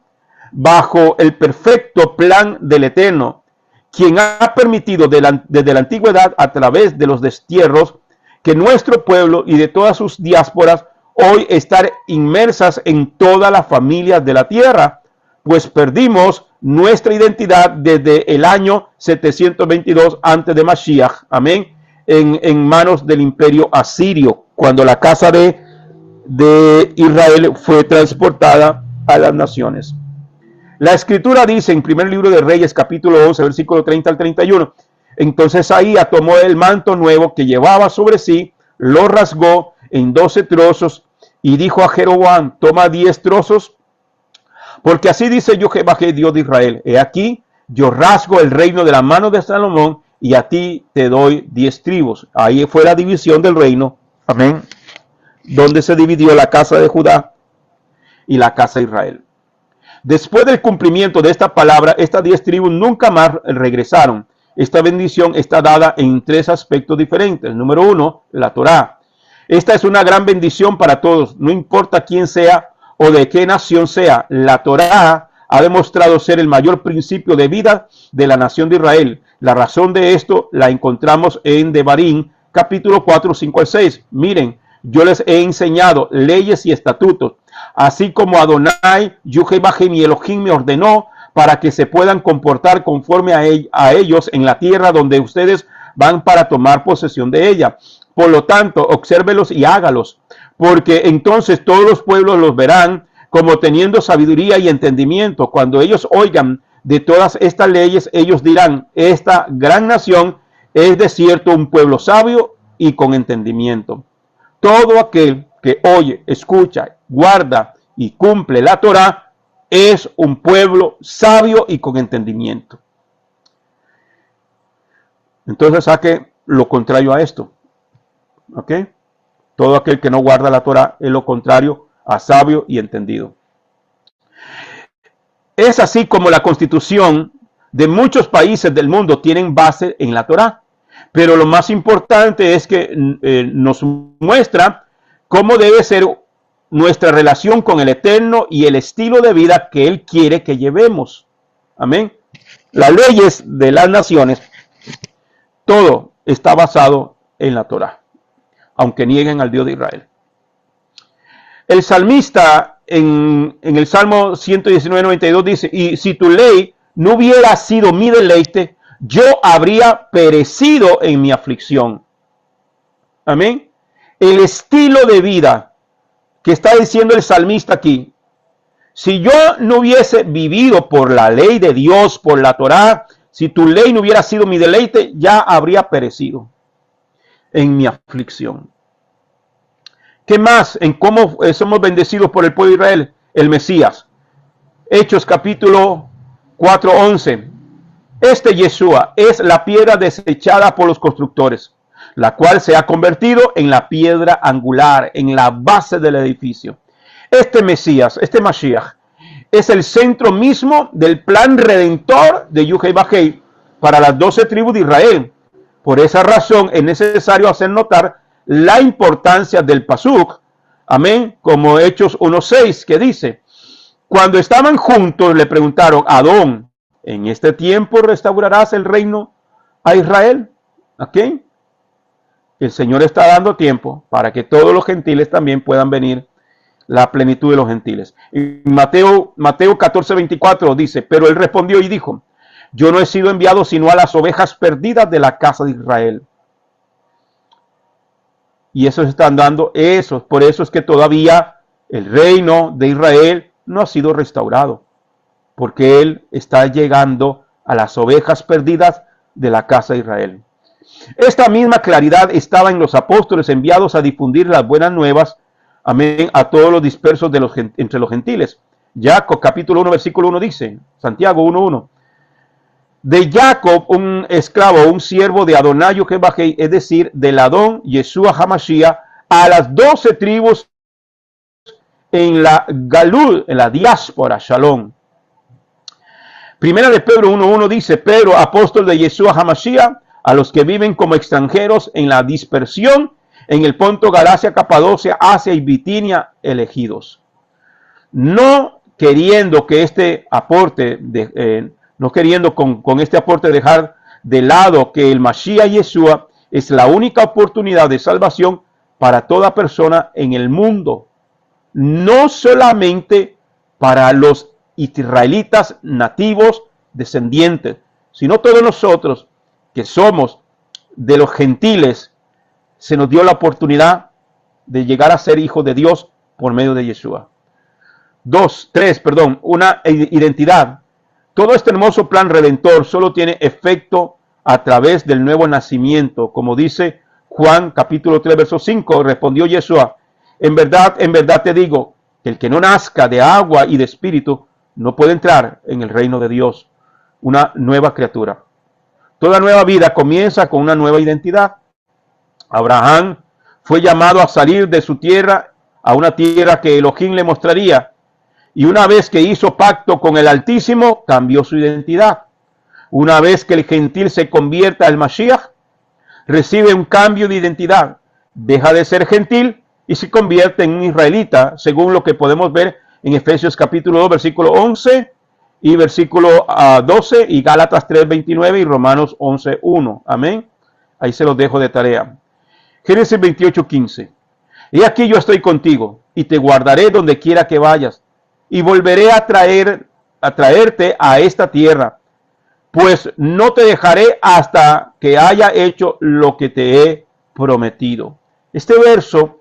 Bajo el perfecto plan del Eterno, quien ha permitido desde la antigüedad, a través de los destierros, que nuestro pueblo y de todas sus diásporas hoy estar inmersas en todas las familias de la tierra, pues perdimos nuestra identidad desde el año 722 antes de Mashiach, amén, en manos del imperio asirio, cuando la casa de Israel fue transportada a las naciones. La escritura dice en primer libro de Reyes, capítulo 11, versículo 30 al 31, entonces Ahía tomó el manto nuevo que llevaba sobre sí, lo rasgó en 12 trozos y dijo a Jeroboam, toma 10 trozos, porque así dice Yahvé, Dios de Israel, he aquí, yo rasgo el reino de la mano de Salomón y a ti te doy 10 tribus. Ahí fue la división del reino, amén, donde se dividió la casa de Judá y la casa de Israel. Después del cumplimiento de esta palabra, estas 10 tribus nunca más regresaron. Esta bendición está dada en 3 aspectos diferentes. Número 1, la Torá. Esta es una gran bendición para todos, no importa quién sea o de qué nación sea. La Torá ha demostrado ser el mayor principio de vida de la nación de Israel. La razón de esto la encontramos en Devarim, capítulo 4, 5 al 6. Miren, yo les he enseñado leyes y estatutos así como Adonai, Yehová mi Elohim me ordenó, para que se puedan comportar conforme a ellos en la tierra donde ustedes van para tomar posesión de ella. Por lo tanto, obsérvelos y hágalos, porque entonces todos los pueblos los verán como teniendo sabiduría y entendimiento. Cuando ellos oigan de todas estas leyes, ellos dirán: esta gran nación es de cierto un pueblo sabio y con entendimiento. Todo aquel que oye, escucha, guarda y cumple la Torá es un pueblo sabio y con entendimiento. Entonces saque lo contrario a esto. ¿Ok? Todo aquel que no guarda la Torá es lo contrario a sabio y entendido. Es así como la constitución de muchos países del mundo tienen base en la Torá. Pero lo más importante es que nos muestra cómo debe ser nuestra relación con el Eterno y el estilo de vida que Él quiere que llevemos. Amén. Las leyes de las naciones, todo está basado en la Torá, aunque nieguen al Dios de Israel. El salmista en el Salmo 119:92 dice: y si tu ley no hubiera sido mi deleite, yo habría perecido en mi aflicción. Amén. El estilo de vida que está diciendo el salmista aquí: si yo no hubiese vivido por la ley de Dios, por la Torá, si tu ley no hubiera sido mi deleite, ya habría perecido en mi aflicción. ¿Qué más? En cómo somos bendecidos por el pueblo de Israel, el Mesías. Hechos capítulo 4:11. Este Yeshua es la piedra desechada por los constructores, la cual se ha convertido en la piedra angular, en la base del edificio. Este Mesías, este Mashiach, es el centro mismo del plan redentor de Yehová para las 12 tribus de Israel. Por esa razón es necesario hacer notar la importancia del pasuk, amén, como Hechos 1:6, que dice: cuando estaban juntos le preguntaron a Adón: ¿en este tiempo restaurarás el reino a Israel? ¿Ok? El Señor está dando tiempo para que todos los gentiles también puedan venir, la plenitud de los gentiles. En Mateo 14:24 dice: pero él respondió y dijo: yo no he sido enviado sino a las ovejas perdidas de la casa de Israel. Y eso se están dando, por eso es que todavía el reino de Israel no ha sido restaurado, porque Él está llegando a las ovejas perdidas de la casa de Israel. Esta misma claridad estaba en los apóstoles enviados a difundir las buenas nuevas, amén, a todos los dispersos entre los gentiles. Jacob capítulo 1 versículo 1 dice, Santiago 1:1, de Jacob, un esclavo, un siervo de Adonai Yehová, es decir, del Adón Yeshua HaMashiach, a las 12 tribus en la Galul, en la diáspora, Shalom. Primera de Pedro 1:1 dice: Pedro, apóstol de Yeshua HaMashiach, a los que viven como extranjeros en la dispersión, en el Ponto, Galacia, Capadocia, Asia y Bitinia, elegidos. No queriendo que este aporte, no queriendo con este aporte dejar de lado que el Mashiach Yeshua es la única oportunidad de salvación para toda persona en el mundo. No solamente para los israelitas nativos descendientes, sino todos nosotros que somos de los gentiles, se nos dio la oportunidad de llegar a ser hijos de Dios por medio de Yeshua. Una identidad. Todo este hermoso plan redentor solo tiene efecto a través del nuevo nacimiento, como dice Juan capítulo 3 verso 5, respondió Yeshua: en verdad te digo, que el que no nazca de agua y de espíritu no puede entrar en el reino de Dios. Una nueva criatura. Toda nueva vida comienza con una nueva identidad. Abraham fue llamado a salir de su tierra a una tierra que Elohim le mostraría. Y una vez que hizo pacto con el Altísimo, cambió su identidad. Una vez que el gentil se convierta al Mashiach, recibe un cambio de identidad. Deja de ser gentil y se convierte en un israelita, según lo que podemos ver en Efesios capítulo 2, versículo 11 y versículo 12, y Gálatas 3:29 y Romanos 11:1. Amén. Ahí se los dejo de tarea. Génesis 28:15. Y aquí yo estoy contigo, y te guardaré donde quiera que vayas, y volveré a traerte a esta tierra, pues no te dejaré hasta que haya hecho lo que te he prometido. Este verso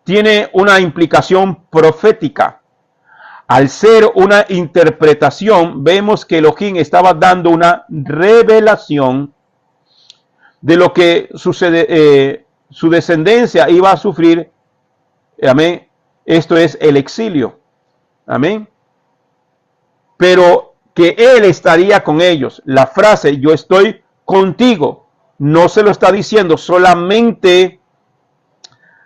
tiene una implicación profética. Al ser una interpretación, vemos que Elohim estaba dando una revelación de lo que sucede, su descendencia iba a sufrir. Amén. Esto es el exilio. Amén. Pero que Él estaría con ellos. La frase, yo estoy contigo, no se lo está diciendo solamente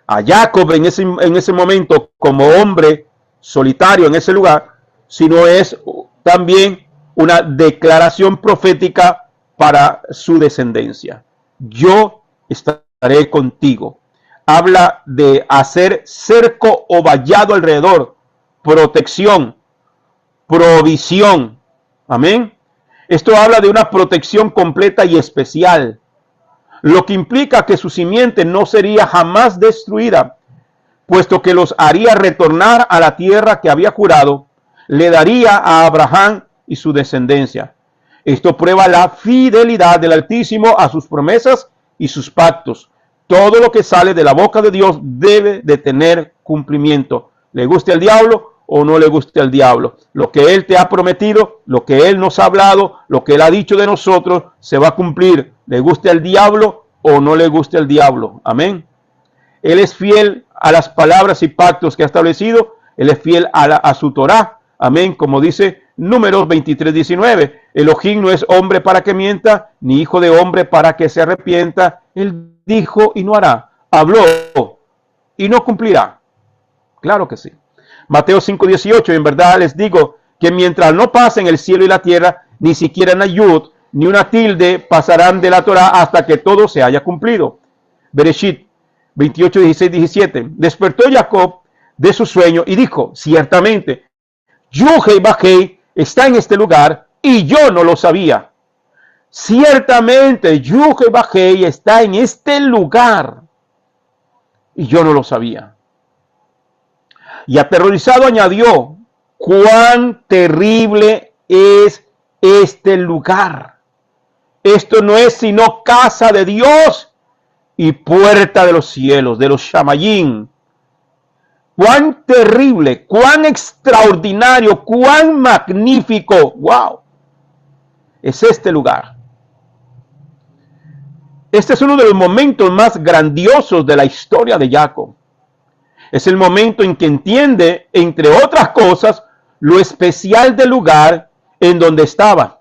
a Jacob en ese momento como hombre solitario en ese lugar, sino es también una declaración profética para su descendencia. Yo estaré contigo. Habla de hacer cerco o vallado alrededor, protección, provisión. Amén. Esto habla de una protección completa y especial, lo que implica que su simiente no sería jamás destruida, puesto que los haría retornar a la tierra que había jurado, le daría a Abraham y su descendencia. Esto prueba la fidelidad del Altísimo a sus promesas y sus pactos. Todo lo que sale de la boca de Dios debe de tener cumplimiento. Le guste al diablo o no le guste al diablo. Lo que Él te ha prometido, lo que Él nos ha hablado, lo que Él ha dicho de nosotros, se va a cumplir. Le guste al diablo o no le guste al diablo. Amén. Él es fiel a las palabras y pactos que ha establecido. Él es fiel a su Torá. Amén. Como dice Números 23:19. Elohim no es hombre para que mienta, ni hijo de hombre para que se arrepienta. Él dijo y no hará. Habló y no cumplirá. Claro que sí. Mateo 5:18. En verdad les digo que mientras no pasen el cielo y la tierra, ni siquiera una yud, ni una tilde pasarán de la Torá hasta que todo se haya cumplido. Bereshit 28:16-17. Despertó Jacob de su sueño y dijo, ciertamente, Yud-Heh-Vah-Heh está en este lugar y yo no lo sabía. Ciertamente, Yud-Heh-Vah-Heh está en este lugar y yo no lo sabía. Y aterrorizado añadió, cuán terrible es este lugar. Esto no es sino casa de Dios y puerta de los cielos, de los Shamayim. Cuán terrible, cuán extraordinario, cuán magnífico. ¡Wow! Es este lugar. Este es uno de los momentos más grandiosos de la historia de Jacob. Es el momento en que entiende, entre otras cosas, lo especial del lugar en donde estaba.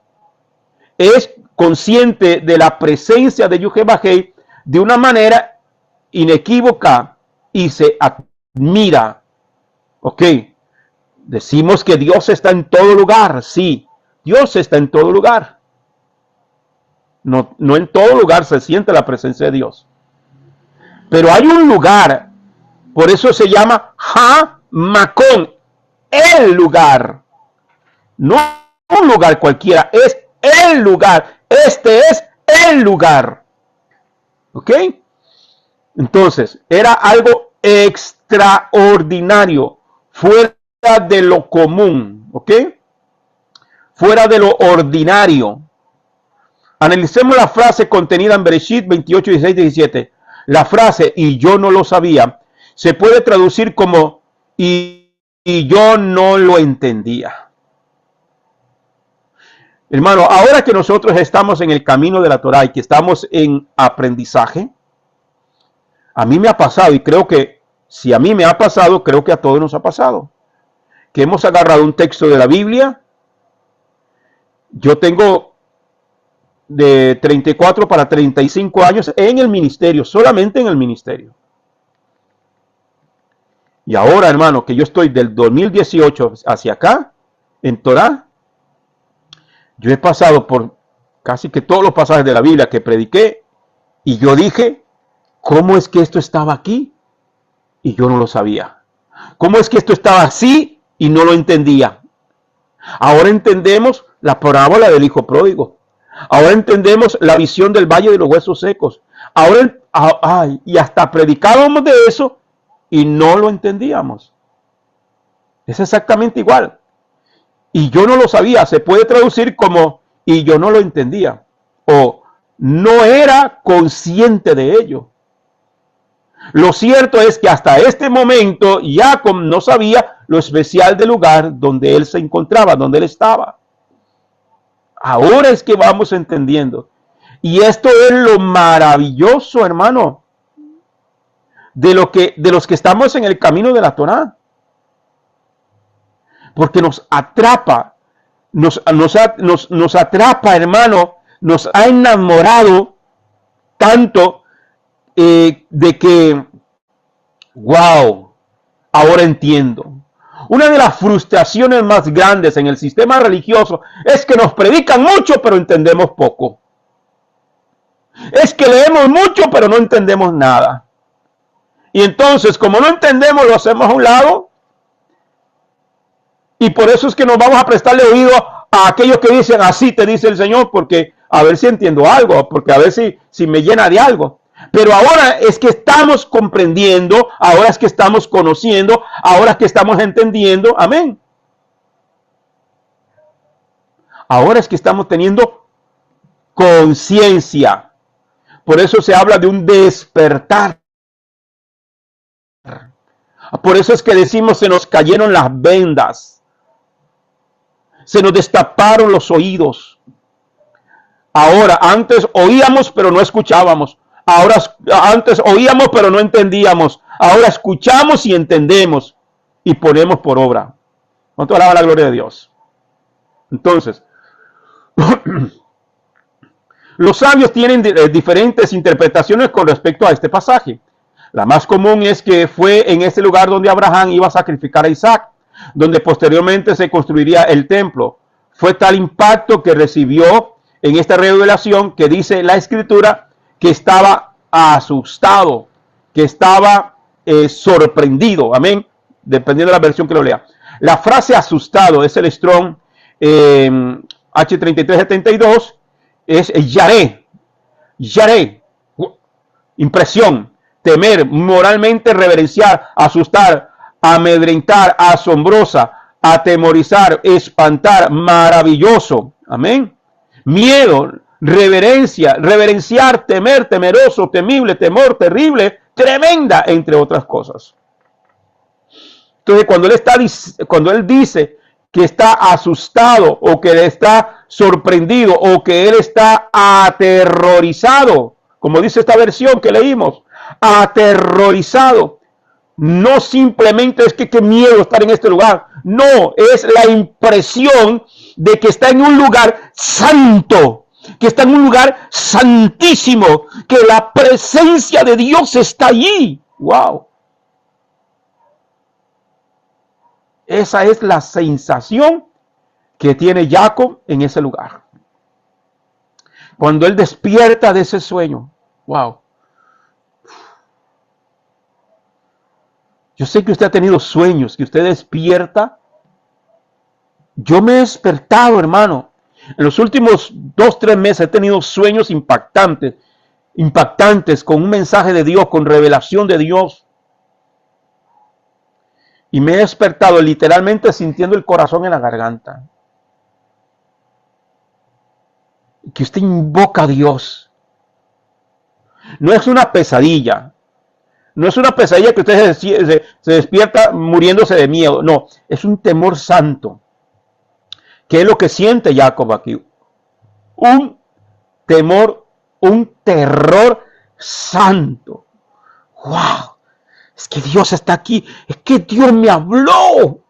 Es consciente de la presencia de Yud-Heh-Vah-Heh de una manera inequívoca y se admira. Ok, decimos que Dios está en todo lugar. Sí, Dios está en todo lugar. No en todo lugar se siente la presencia de Dios. Pero hay un lugar, por eso se llama Ha-Makon, el lugar. No un lugar cualquiera, es el lugar. Este es el lugar. ¿Ok? Entonces, era algo extraordinario, fuera de lo común. ¿Ok? Fuera de lo ordinario. Analicemos la frase contenida en Bereshit 28, 16, 17. La frase, y yo no lo sabía, se puede traducir como, y yo no lo entendía. Hermano, ahora que nosotros estamos en el camino de la Torá y que estamos en aprendizaje, a mí me ha pasado, y creo que si a mí me ha pasado, creo que a todos nos ha pasado, que hemos agarrado un texto de la Biblia. Yo tengo de 34 para 35 años en el ministerio, solamente en el ministerio. Y ahora, hermano, que yo estoy del 2018 hacia acá, en Torá, yo he pasado por casi que todos los pasajes de la Biblia que prediqué, y yo dije, ¿cómo es que esto estaba aquí? Y yo no lo sabía. ¿Cómo es que esto estaba así y no lo entendía? Ahora entendemos la parábola del hijo pródigo. Ahora entendemos la visión del valle de los huesos secos. Ahora, y hasta predicábamos de eso, y no lo entendíamos. Es exactamente igual. Y yo no lo sabía. Se puede traducir como y yo no lo entendía. O no era consciente de ello. Lo cierto es que hasta este momento Jacob no sabía lo especial del lugar donde él se encontraba, donde él estaba. Ahora es que vamos entendiendo. Y esto es lo maravilloso, hermano, de los que estamos en el camino de la Torá. Porque nos atrapa, nos atrapa, hermano, nos ha enamorado tanto de que, wow, ahora entiendo. Una de las frustraciones más grandes en el sistema religioso es que nos predican mucho, pero entendemos poco. Es que leemos mucho, pero no entendemos nada. Y entonces, como no entendemos, lo hacemos a un lado. Y por eso es que nos vamos a prestarle oído a aquellos que dicen, así te dice el Señor, porque a ver si entiendo algo, porque a ver si me llena de algo. Pero ahora es que estamos comprendiendo, ahora es que estamos conociendo, ahora es que estamos entendiendo. Amén. Ahora es que estamos teniendo conciencia. Por eso se habla de un despertar. Por eso es que decimos se nos cayeron las vendas. Se nos destaparon los oídos. Ahora, antes oíamos pero no escuchábamos. Ahora, antes oíamos pero no entendíamos. Ahora escuchamos y entendemos y ponemos por obra. ¿Cuánto alaba la gloria de Dios? Entonces, los sabios tienen diferentes interpretaciones con respecto a este pasaje. La más común es que fue en ese lugar donde Abraham iba a sacrificar a Isaac, donde posteriormente se construiría el templo. Fue tal impacto que recibió en esta revelación que dice la escritura que estaba asustado, que estaba sorprendido. Amén. Dependiendo de la versión que lo lea. La frase asustado es el Strong H3372. Es yaré, impresión, temer, moralmente reverenciar, asustar, amedrentar, asombrosa, atemorizar, espantar, maravilloso. Amén. Miedo, reverencia, reverenciar, temer, temeroso, temible, temor, terrible, tremenda, entre otras cosas. Entonces, cuando él dice que está asustado o que está sorprendido o que él está aterrorizado, como dice esta versión que leímos, aterrorizado, no simplemente es que qué miedo estar en este lugar, no, es la impresión de que está en un lugar santo, que está en un lugar santísimo, que la presencia de Dios está allí. ¡Wow! Esa es la sensación que tiene Jacob en ese lugar. Cuando él despierta de ese sueño. Wow. Yo sé que usted ha tenido sueños, que usted despierta. Yo me he despertado, hermano. En los últimos 2-3 meses he tenido sueños impactantes con un mensaje de Dios, con revelación de Dios. Y me he despertado literalmente sintiendo el corazón en la garganta. Que usted invoca a Dios. No es una pesadilla. No es una pesadilla que usted se despierta muriéndose de miedo. No, es un temor santo. ¿Qué es lo que siente Jacob aquí? Un temor, un terror santo. ¡Wow! Es que Dios está aquí. Es que Dios me habló.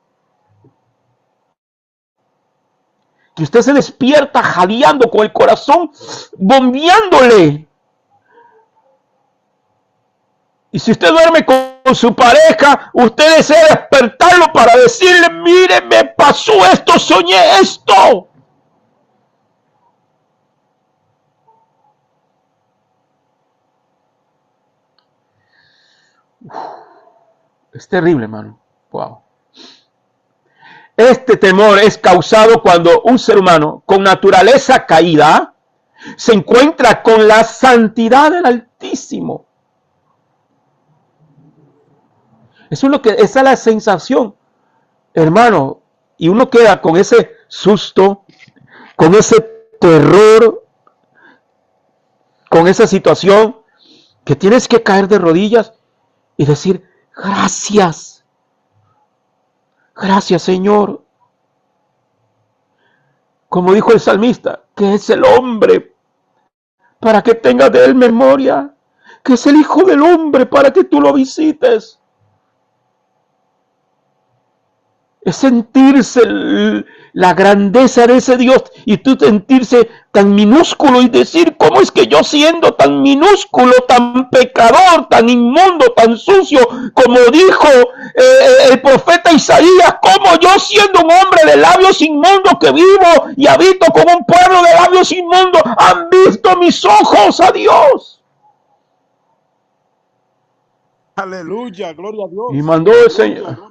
Que usted se despierta jadeando con el corazón bombeándole. Y si usted duerme con su pareja, usted desea despertarlo para decirle, mire, me pasó esto, soñé esto. Es terrible, hermano. Wow. Este temor es causado cuando un ser humano con naturaleza caída se encuentra con la santidad del Altísimo. Eso es lo que, esa es la sensación, hermano. Y uno queda con ese susto, con ese terror, con esa situación que tienes que caer de rodillas y decir, gracias, gracias Señor. Como dijo el salmista, que es el hombre para que tengas de él memoria, que es el Hijo del Hombre para que tú lo visites. Es sentirse la grandeza de ese Dios y tú sentirse tan minúsculo y decir, ¿cómo es que yo siendo tan minúsculo, tan pecador, tan inmundo, tan sucio, como dijo el profeta Isaías, cómo yo siendo un hombre de labios inmundos que vivo y habito con un pueblo de labios inmundos, han visto mis ojos a Dios? Aleluya, gloria a Y Dios. mandó el Señor.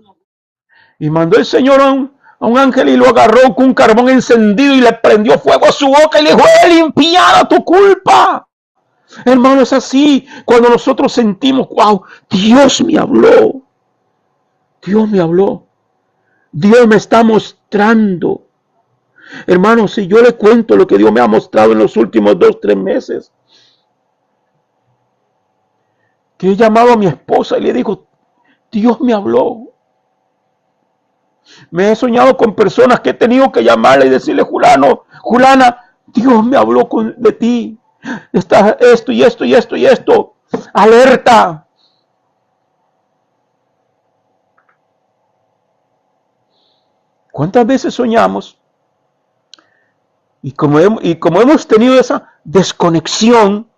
Y mandó el Señor a un ángel y lo agarró con un carbón encendido y le prendió fuego a su boca y le dijo, he limpiado tu culpa. Hermano, es así. Cuando nosotros sentimos, wow, Dios me habló. Dios me habló. Dios me está mostrando. Hermano, si yo le cuento lo que Dios me ha mostrado en los últimos 2-3 meses. Que he llamado a mi esposa y le digo, Dios me habló. Me he soñado con personas que he tenido que llamarle y decirle, Julano, Julana, Dios me habló de ti. Está esto y esto y esto y esto. Alerta. ¿Cuántas veces soñamos? Y como hemos tenido esa desconexión,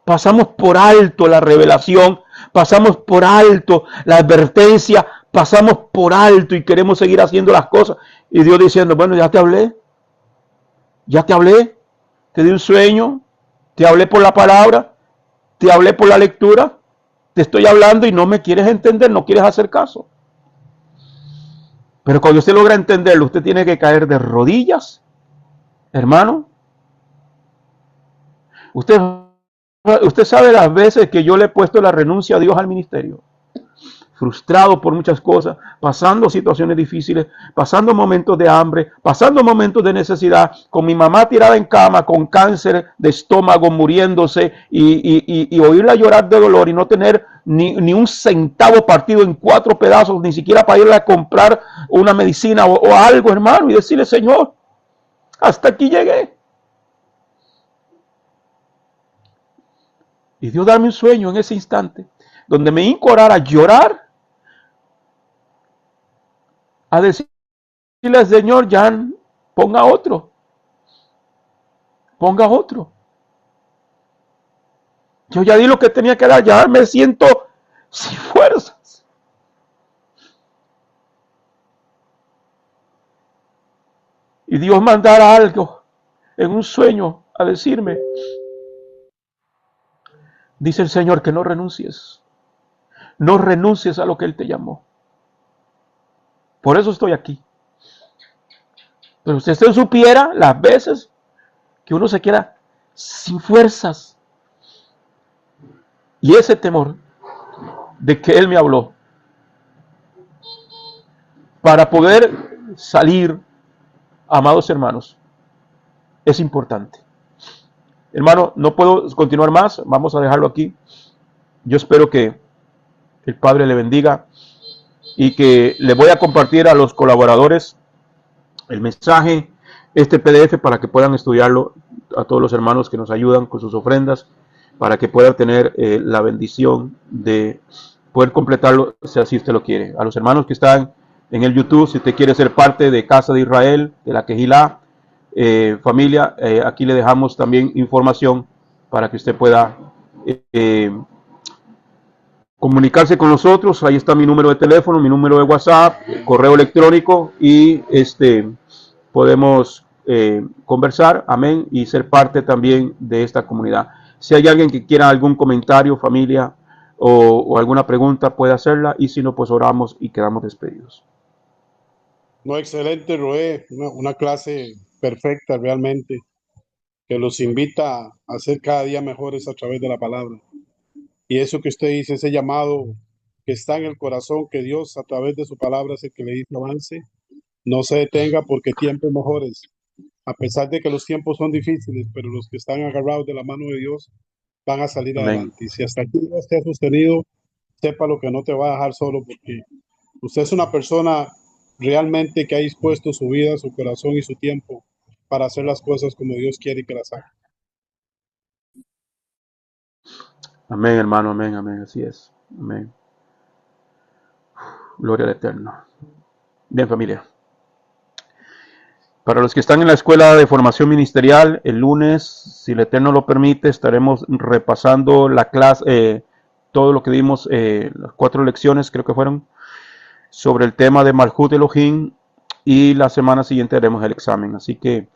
pasamos por alto la revelación, pasamos por alto la advertencia, pasamos por alto y queremos seguir haciendo las cosas. Y Dios diciendo, bueno, ya te hablé, te di un sueño, te hablé por la palabra, te hablé por la lectura, te estoy hablando y no me quieres entender, no quieres hacer caso. Pero cuando usted logra entenderlo, usted tiene que caer de rodillas, hermano. Usted sabe las veces que yo le he puesto la renuncia a Dios al ministerio. Frustrado por muchas cosas, pasando situaciones difíciles, pasando momentos de hambre, pasando momentos de necesidad, con mi mamá tirada en cama, con cáncer de estómago, muriéndose, y oírla llorar de dolor y no tener ni un centavo partido en 4 pedazos, ni siquiera para irle a comprar una medicina o algo, hermano, y decirle, Señor, hasta aquí llegué. Y Dios darme un sueño en ese instante, donde me hinco a llorar, a decirle al Señor, ya ponga otro. Yo ya di lo que tenía que dar, ya me siento sin fuerzas. Y Dios mandara algo en un sueño a decirme, dice el Señor, que no renuncies a lo que Él te llamó. Por eso estoy aquí. Pero usted supiera las veces que uno se queda sin fuerzas. Y ese temor de que Él me habló para poder salir, amados hermanos, es importante. Hermano, no puedo continuar más, vamos a dejarlo aquí. Yo espero que el Padre le bendiga y que le voy a compartir a los colaboradores el mensaje, este PDF, para que puedan estudiarlo, a todos los hermanos que nos ayudan con sus ofrendas, para que puedan tener la bendición de poder completarlo si así usted lo quiere. A los hermanos que están en el YouTube, si usted quiere ser parte de Casa de Israel, de la Quejilá, familia, aquí le dejamos también información para que usted pueda comunicarse con nosotros. Ahí está mi número de teléfono, mi número de WhatsApp, correo electrónico, y podemos conversar, amén, y ser parte también de esta comunidad. Si hay alguien que quiera algún comentario, familia, o alguna pregunta, puede hacerla, y si no, pues oramos y quedamos despedidos. No, excelente, Roé, una clase perfecta realmente, que los invita a ser cada día mejores a través de la palabra. Y eso que usted dice, ese llamado que está en el corazón, que Dios a través de su palabra es el que le dice avance, no se detenga porque tiempos mejores, a pesar de que los tiempos son difíciles, pero los que están agarrados de la mano de Dios van a salir Amén. adelante. Y si hasta aquí Dios te ha sostenido, sepa lo que no te va a dejar solo, porque usted es una persona realmente que ha dispuesto su vida, su corazón y su tiempo para hacer las cosas como Dios quiere que las haga. Amén, hermano, amén, amén, así es. Amén. Gloria al Eterno. Bien, familia. Para los que están en la escuela de formación ministerial, el lunes, si el Eterno lo permite, estaremos repasando la clase, todo lo que vimos, las 4 lecciones, creo que fueron, sobre el tema de Malhut Elohim, y la semana siguiente haremos el examen. Así que,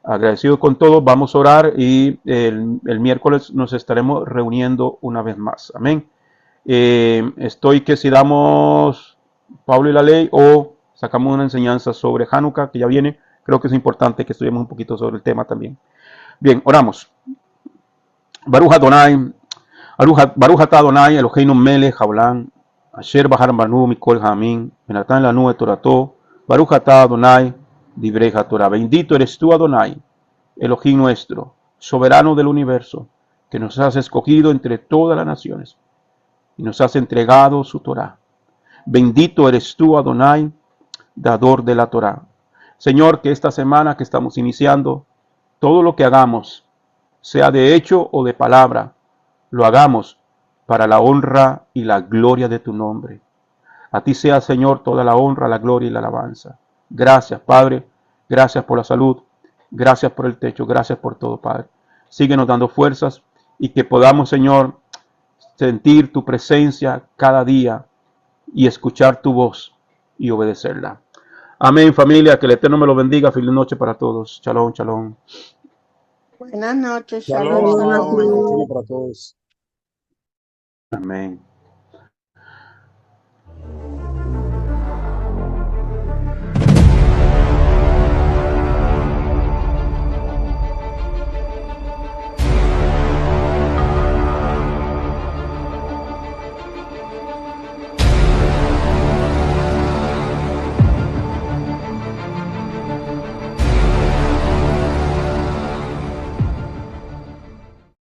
agradecido con todo, vamos a orar y el miércoles nos estaremos reuniendo una vez más. Amén. Estoy que si damos Pablo y la ley o sacamos una enseñanza sobre Hanukkah, que ya viene, creo que es importante que estudiemos un poquito sobre el tema también. Bien, oramos. Baruch Adonai, Baruch atah Adonai, Eloheinu melech haolam, asher bahar banu mikol ha'amim, venatan lanu et torato, Baruch atah Adonai, divrei haTorah. Bendito eres tú, Adonai, Elohim nuestro, soberano del universo, que nos has escogido entre todas las naciones y nos has entregado su Torah. Bendito eres tú, Adonai, dador de la Torah. Señor, que esta semana que estamos iniciando, todo lo que hagamos, sea de hecho o de palabra, lo hagamos para la honra y la gloria de tu nombre. A ti sea, Señor, toda la honra, la gloria y la alabanza. Gracias, Padre. Gracias por la salud. Gracias por el techo. Gracias por todo, Padre. Síguenos dando fuerzas y que podamos, Señor, sentir tu presencia cada día y escuchar tu voz y obedecerla. Amén, familia. Que el Eterno me lo bendiga. Feliz noche para todos. Shalom, shalom. Buenas noches, Shalom, shalom, amén. shalom. Bendiciones para todos. Amén.